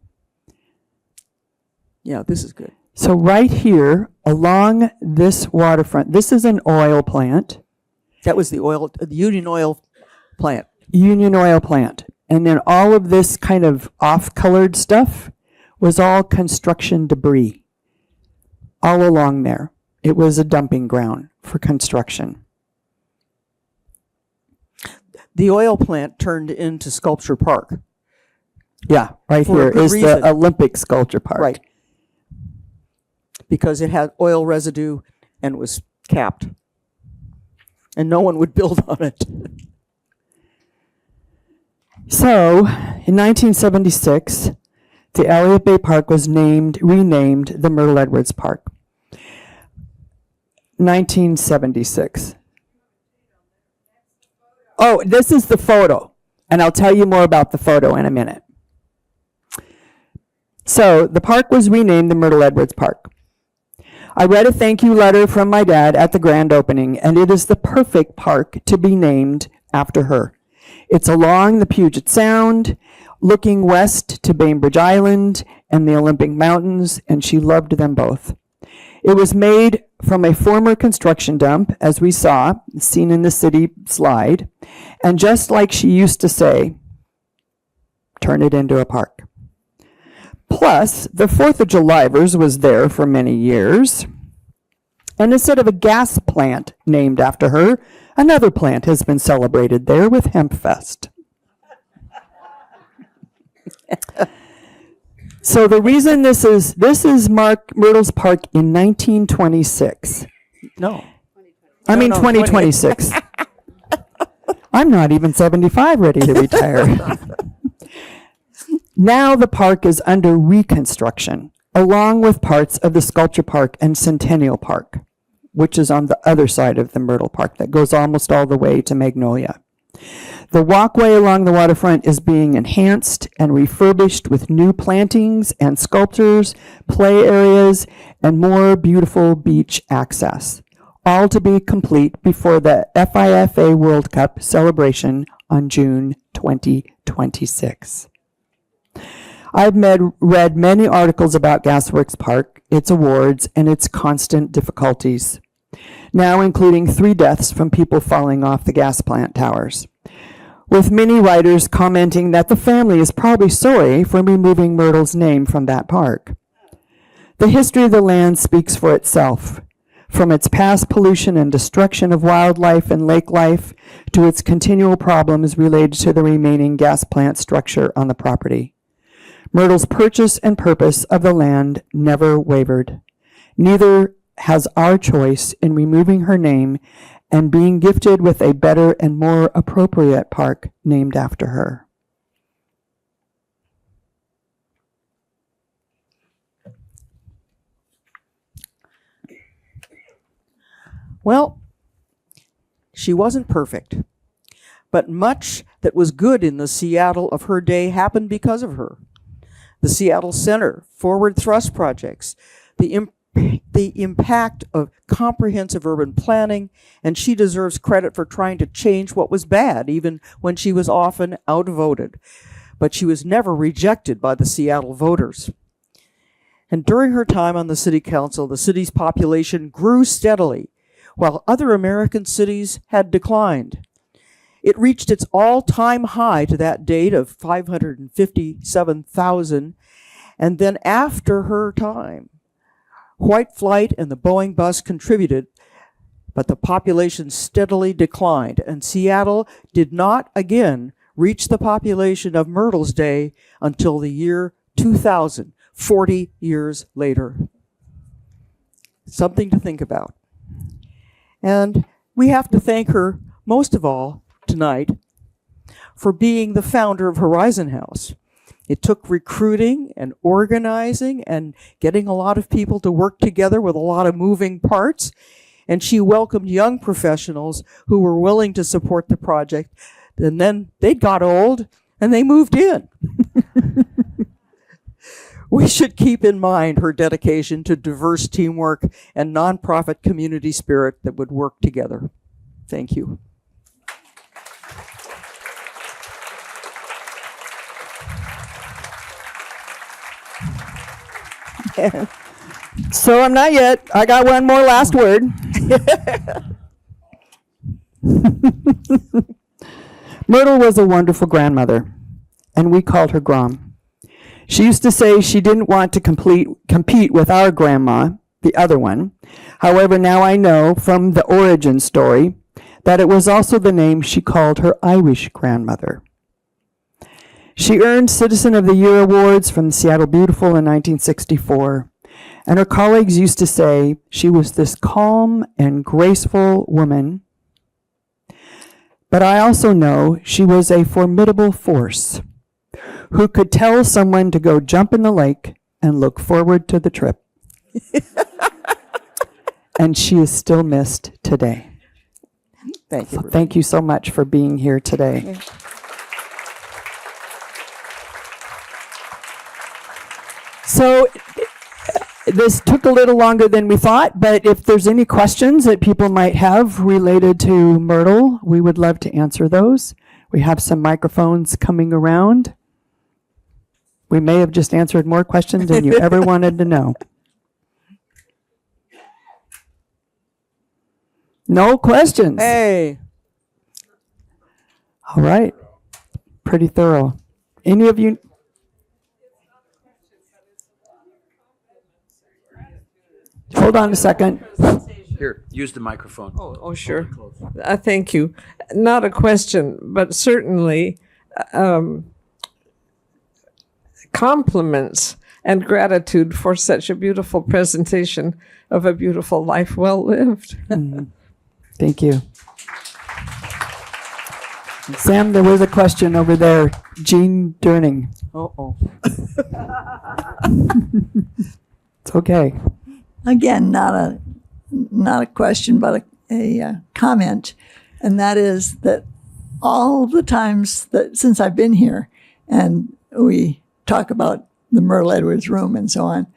Yeah, this is good. So right here, along this waterfront, this is an oil plant. That was the Union Oil plant. Union Oil plant. And then all of this kind of off-colored stuff was all construction debris all along there. It was a dumping ground for construction. The oil plant turned into Sculpture Park. Yeah, right For a here good is reason. the Olympic Sculpture Park. Right. Because it had oil residue and was capped. And no one would build on it. So, in 1976, the Elliott Bay Park was renamed the Myrtle Edwards Park. 1976. Oh, this is the photo, and I'll tell you more about the photo in a minute. So, the park was renamed the Myrtle Edwards Park. I read a thank you letter from my dad at the grand opening, and it is the perfect park to be named after her. It's along the Puget Sound, looking west to Bainbridge Island and the Olympic Mountains, and she loved them both. It was made from a former construction dump, as we saw, seen in the city slide, and just like she used to say, turn it into a park. Plus, the 4th of Julyvers was there for many years, and instead of a gas plant named after her, another plant has been celebrated there with Hempfest. So the reason this is Myrtle's Park in 1926. No. I mean No, 2026. I'm not even 75 ready to retire. Now the park is under reconstruction, along with parts of the Sculpture Park and Centennial Park, which is on the other side of the Myrtle Park that goes almost all the way to Magnolia. The walkway along the waterfront is being enhanced and refurbished with new plantings and sculptures, play areas, and more beautiful beach access, all to be complete before the FIFA World Cup celebration on June 2026. I've read many articles about Gasworks Park, its awards, and its constant difficulties, now including 3 deaths from people falling off the gas plant towers, with many writers commenting that the family is probably sorry for removing Myrtle's name from that park. The history of the land speaks for itself, from its past pollution and destruction of wildlife and lake life to its continual problems related to the remaining gas plant structure on the property. Myrtle's purchase and purpose of the land never wavered. Neither has our choice in removing her name and being gifted with a better and more appropriate park named after her. Well, she wasn't perfect, but much that was good in the Seattle of her day happened because of her. The Seattle Center, Forward Thrust projects, the impact of comprehensive urban planning, and she deserves credit for trying to change what was bad, even when she was often outvoted. But she was never rejected by the Seattle voters. And during her time on the city council, the city's population grew steadily, while other American cities had declined. It reached its all-time high to that date of 557,000, and then after her time, white flight and the Boeing bus contributed, but the population steadily declined, and Seattle did not again reach the population of Myrtle's day until the year 2000, 40 years later. Something to think about. And we have to thank her, most of all, tonight, for being the founder of Horizon House. It took recruiting and organizing and getting a lot of people to work together with a lot of moving parts, and she welcomed young professionals who were willing to support the project And then they got old and they moved in. We should keep in mind her dedication to diverse teamwork and nonprofit community spirit that would work together. Thank you. So I'm not yet. I got one more last word. Myrtle was a wonderful grandmother, and we called her Grom. She used to say she didn't want to compete with our grandma, the other one. However, now I know from the origin story that it was also the name she called her Irish grandmother. She earned Citizen of the Year awards from Seattle Beautiful in 1964, and her colleagues used to say she was this calm and graceful woman. But I also know she was a formidable force who could tell someone to go jump in the lake and look forward to the trip. And she is still missed today. Thank you. So thank you so much for being here today. So this took a little longer than we thought, but if there's any questions that people might have related to Myrtle, we would love to answer those. We have some microphones coming around. We may have just answered more questions than you ever wanted to know. No questions. Hey. All right. Pretty thorough. Any of you? Hold on a second. Here, use the microphone. Oh, sure. Thank you. Not a question, but certainly compliments and gratitude for such a beautiful presentation of a beautiful life well lived. Thank you. Sam, there was a question over there. Jean Durning. Uh-oh. It's okay. Again, not a question, but a comment, and that is that all the times that since I've been here, and we talk about the Myrtle Edwards room and so on,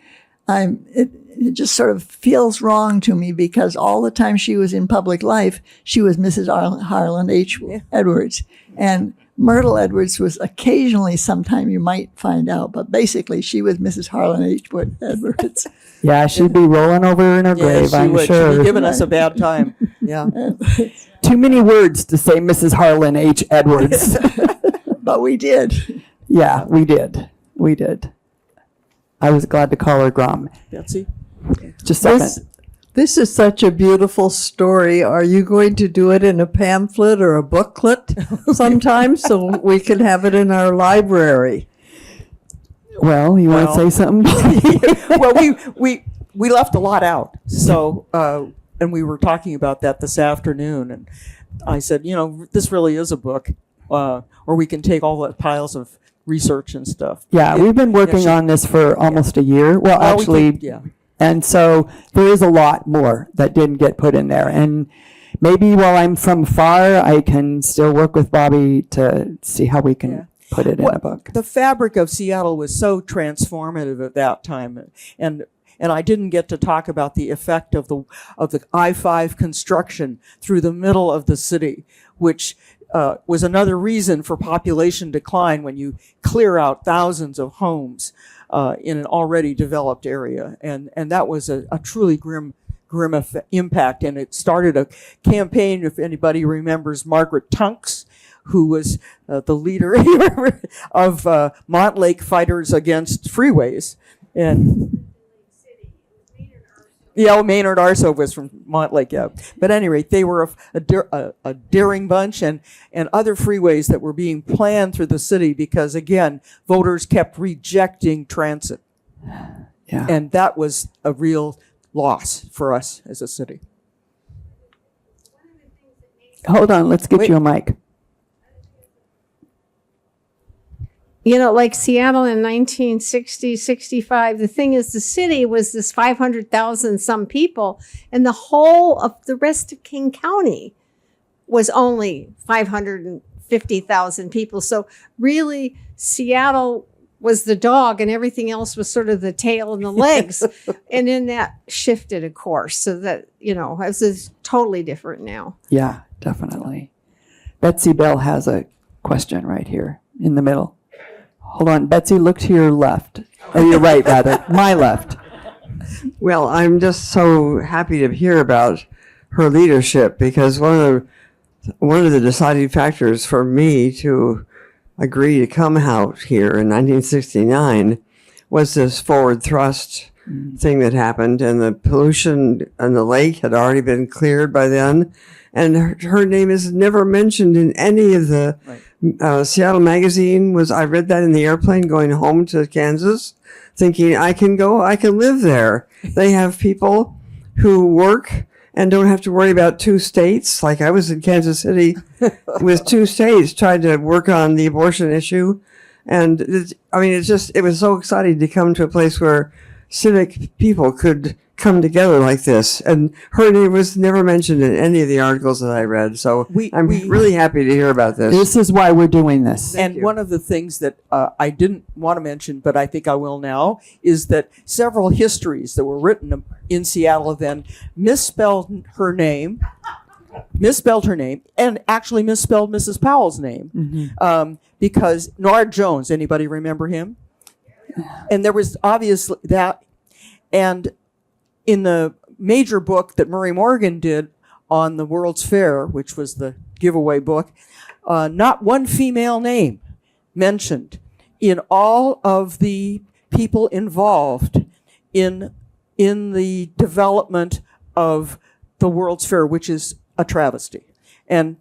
it just sort of feels wrong to me because all the time she was in public life, she was Mrs. Harlan H. Edwards, and Myrtle Edwards was occasionally, sometime you might find out, but basically she was Mrs. Harlan H. Edwards. Yeah, she'd be rolling over in her grave, she I'm would. sure. She'd be giving us a bad time. Yeah. Too many words to say Mrs. Harlan H. Edwards. But we did. Yeah, we did. We did. I was glad to call her Grom. Betsy? Just a second. This is such a beautiful story. Are you going to do it in a pamphlet or a booklet sometime so we can have it in our library? Well, you want to say something? Well, we left a lot out. So, and we were talking about that this afternoon. And I said, this really is a book, or we can take all the piles of research and stuff. Yeah, we've been working on this for almost a year. Well, actually, and so there is a lot more that didn't get put in there. And maybe while I'm from far, I can still work with Bobbie to see how we can put it in a book. The fabric of Seattle was so transformative at that time. And I didn't get to talk about the effect of the I-5 construction through the middle of the city, which was another reason for population decline when you clear out thousands of homes in an already developed area. And that was a truly grim impact. And it started a campaign, if anybody remembers Margaret Tunks, who was the leader of Montlake Fighters Against Freeways. And Maynard Arso was from Montlake, yeah. But at any rate, they were a daring bunch, and other freeways that were being planned through the city because, again, voters kept rejecting transit. Yeah. And that was a real loss for us as a city. Hold on, let's get you a mic. Like Seattle in 1960, 65, the thing is the city was this 500,000 some people, and the whole of the rest of King County was only 550 50,000 people. So really, Seattle was the dog and everything else was sort of the tail and the legs. And then that shifted, of course, so that, this is totally different now. Yeah, definitely. Betsy Bell has a question right here in the middle. Hold on, Betsy, look to your left. Or your right, rather. My left. Well, I'm just so happy to hear about her leadership, because one of the deciding factors for me to agree to come out here in 1969 was this forward thrust thing that happened, and the pollution on the lake had already been cleared by then, and her name is never mentioned in any of the Seattle Magazine. I read that in the airplane going home to Kansas, thinking I can live there. They have people who work and don't have to worry about two states. Like I was in Kansas City with two states trying to work on the abortion issue. And it was so exciting to come to a place where civic people could come together like this. And her name was never mentioned in any of the articles that I read. So I'm really happy to hear about this. This is why we're doing this. And one of the things that I didn't want to mention, but I think I will now, is that several histories that were written in Seattle then misspelled her name, and actually misspelled Mrs. Powell's name. Because Nard Jones, anybody remember him? And there was obviously that. And in the major book that Murray Morgan did on the World's Fair, which was the giveaway book, not one female name mentioned in all of the people involved in the development of the World's Fair, which is a travesty. And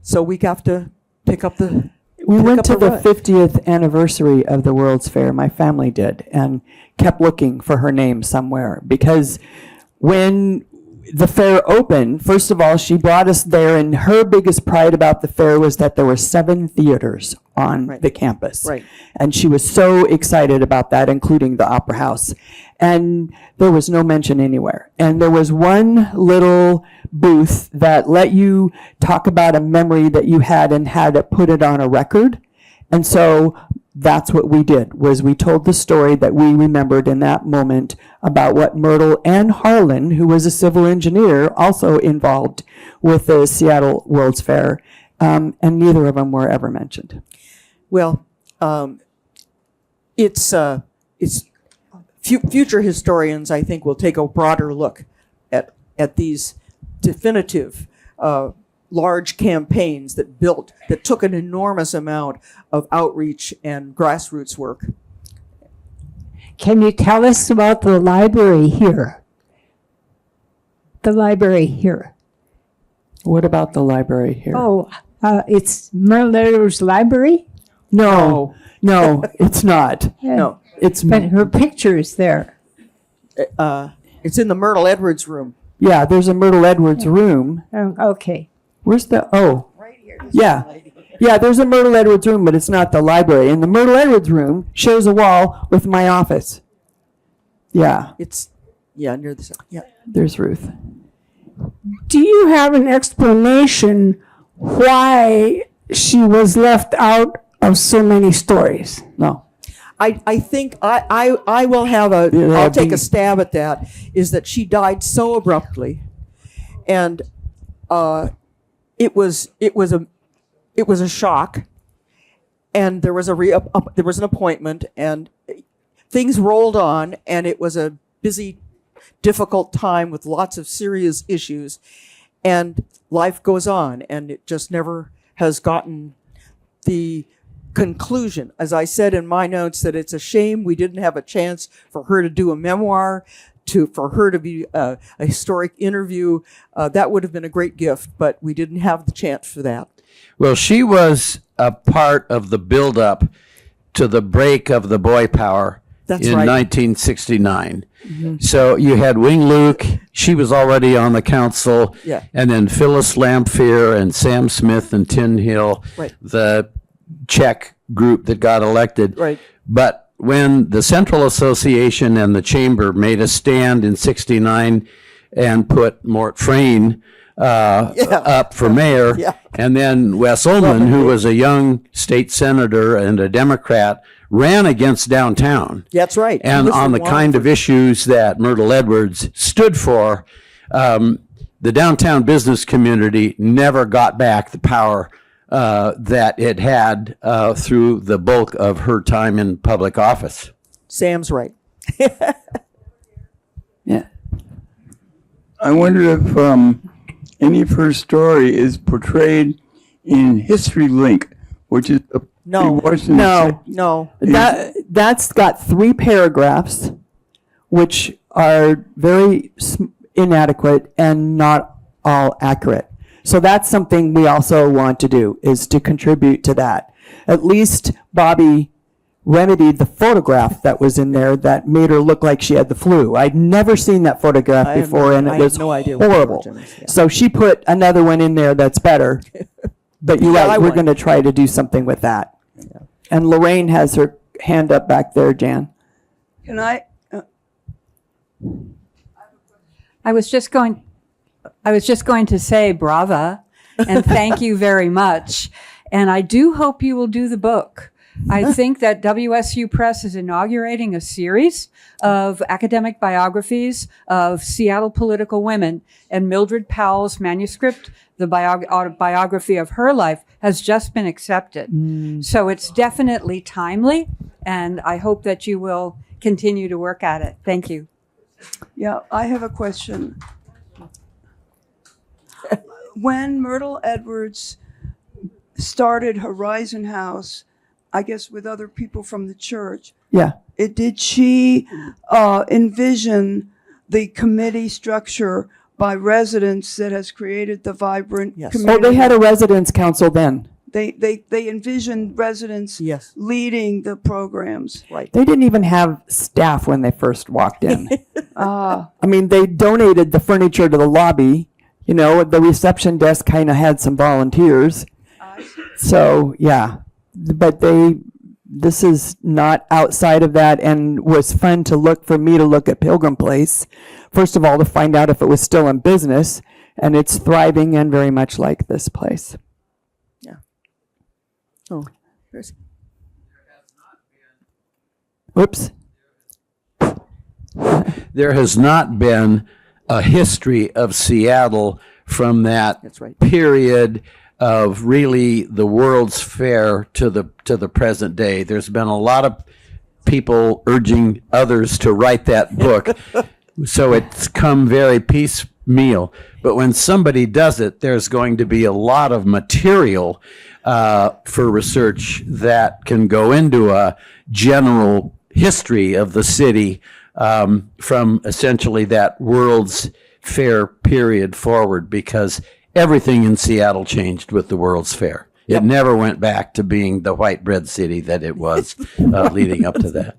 so we have to pick up the... We went to the 50th anniversary of the World's Fair, my family did, and kept looking for her name somewhere, because when the fair opened, first of all, she brought us there, and her biggest pride about the fair was that there were 7 theaters on the campus. Right. And she was so excited about that, including the Opera House. And there was no mention anywhere. And there was one little booth that let you talk about a memory that you had and had it put it on a record. And so that's what we did, was we told the story that we remembered in that moment about what Myrtle and Harlan, who was a civil engineer, also involved with the Seattle World's Fair, and neither of them were ever mentioned. Well, future historians, I think, will take a broader look at these definitive large campaigns that took an enormous amount of outreach and grassroots work. Can you tell us about the library here? The library here. What about the library here? Oh, it's Myrtle Edwards Library? No, it's not. No, But her picture is there. it's in the Myrtle Edwards room. Yeah, there's a Myrtle Edwards room. Okay. Where's right here. Yeah, there's a Myrtle Edwards room, but it's not the library. And the Myrtle Edwards room shares a wall with my office. Yeah. It's near the side. Yeah. There's Ruth. Do you have an explanation why she was left out of so many stories? No. I think I will have I'll take a stab at that, is that she died so abruptly, and it was a shock, and there was an appointment, and things rolled on, and it was a busy, difficult time with lots of serious issues, and life goes on, and it just never has gotten the conclusion. As I said in my notes, that it's a shame we didn't have a chance for her to do a memoir, for her to be a historic interview. That would have been a great gift, but we didn't have the chance for that. Well, she was a part of the buildup to the break of the boy power That's in right. 1969. So you had Wing Luke, she was already on the council, Yeah. and then Phyllis Lamphere and Sam Smith and Tin Hill, Right. the Czech group that got elected. Right. But when the Central Association and the Chamber made a stand in 69 and put Mort Frayne up for mayor. Yeah. And then Wes Ullman, who was a young state senator and a Democrat, ran against downtown. That's right. He And was on the one kind for- of issues that Myrtle Edwards stood for, the downtown business community never got back the power that it had through the bulk of her time in public office. Sam's right. Yeah. I wonder if any of her story is portrayed in History Link, which is a No. Washington No. No. That's got 3 paragraphs, which are very inadequate and not all accurate. So that's something we also want to do, is to contribute to that. At least Bobbie remedied the photograph that was in there that made her look like she had the flu. I'd never seen that photograph I have before, no- and I it had was no idea what the horrible. origin is, yeah. So she put another one in there that's better. But you're Yeah, I right, we're won. going to try to do something with that. And Lorraine has her hand up back there, Jan. Can I? I was just going to say brava and thank you very much. And I do hope you will do the book. I think that WSU Press is inaugurating a series of academic biographies of Seattle political women, and Mildred Powell's manuscript, the autobiography of her life, has just been accepted. So it's definitely timely, and I hope that you will continue to work at it. Thank you. Yeah, I have a question. When Myrtle Edwards started Horizon House, I guess with other people from the church, Yeah. did she envision the committee structure by residents that has created the vibrant Yes. community? Oh, they had a residence council then. They envisioned residents Yes. leading the programs. Right. They didn't even have staff when they first walked in. Ah, I mean, they donated the furniture to the lobby. You know, the reception desk kind of had some volunteers. So, yeah. But this is not outside of that, and was fun for me to look at Pilgrim Place. First of all, to find out if it was still in business, and it's thriving and very much like this place. Oh, there's- Whoops. There has not been a history of Seattle from that That's right. period of really the World's Fair to the present day. There's been a lot of people urging others to write that book, so it's come very piecemeal. But when somebody does it, there's going to be a lot of material for research that can go into a general history of the city from essentially that World's Fair period forward, because everything in Seattle changed with the World's Fair. It never went back to being the white bread city that it was leading up to that.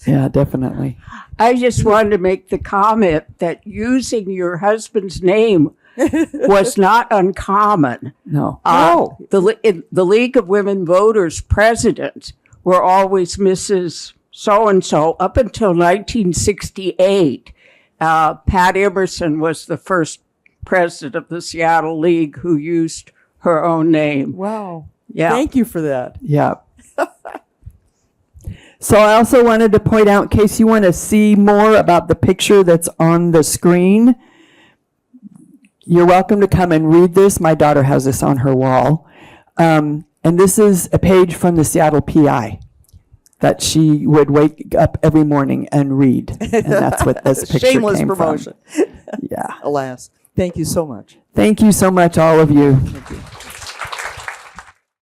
Yeah, definitely. I just wanted to make the comment that using your husband's name was not uncommon. No. The League of Women Voters presidents were always Mrs. So-and-so up until 1968. Pat Emerson was the first president of the Seattle League who used her own name. Wow. Yeah. Thank you for that. Yeah. So I also wanted to point out, in case you want to see more about the picture that's on the screen, you're welcome to come and read this. My daughter has this on her wall. And this is a page from the Seattle PI that she would wake up every morning and read. And that's what this picture Shameless came promotion. from. Yeah. Alas. Thank you so much. Thank you so much, all of you. Thank you.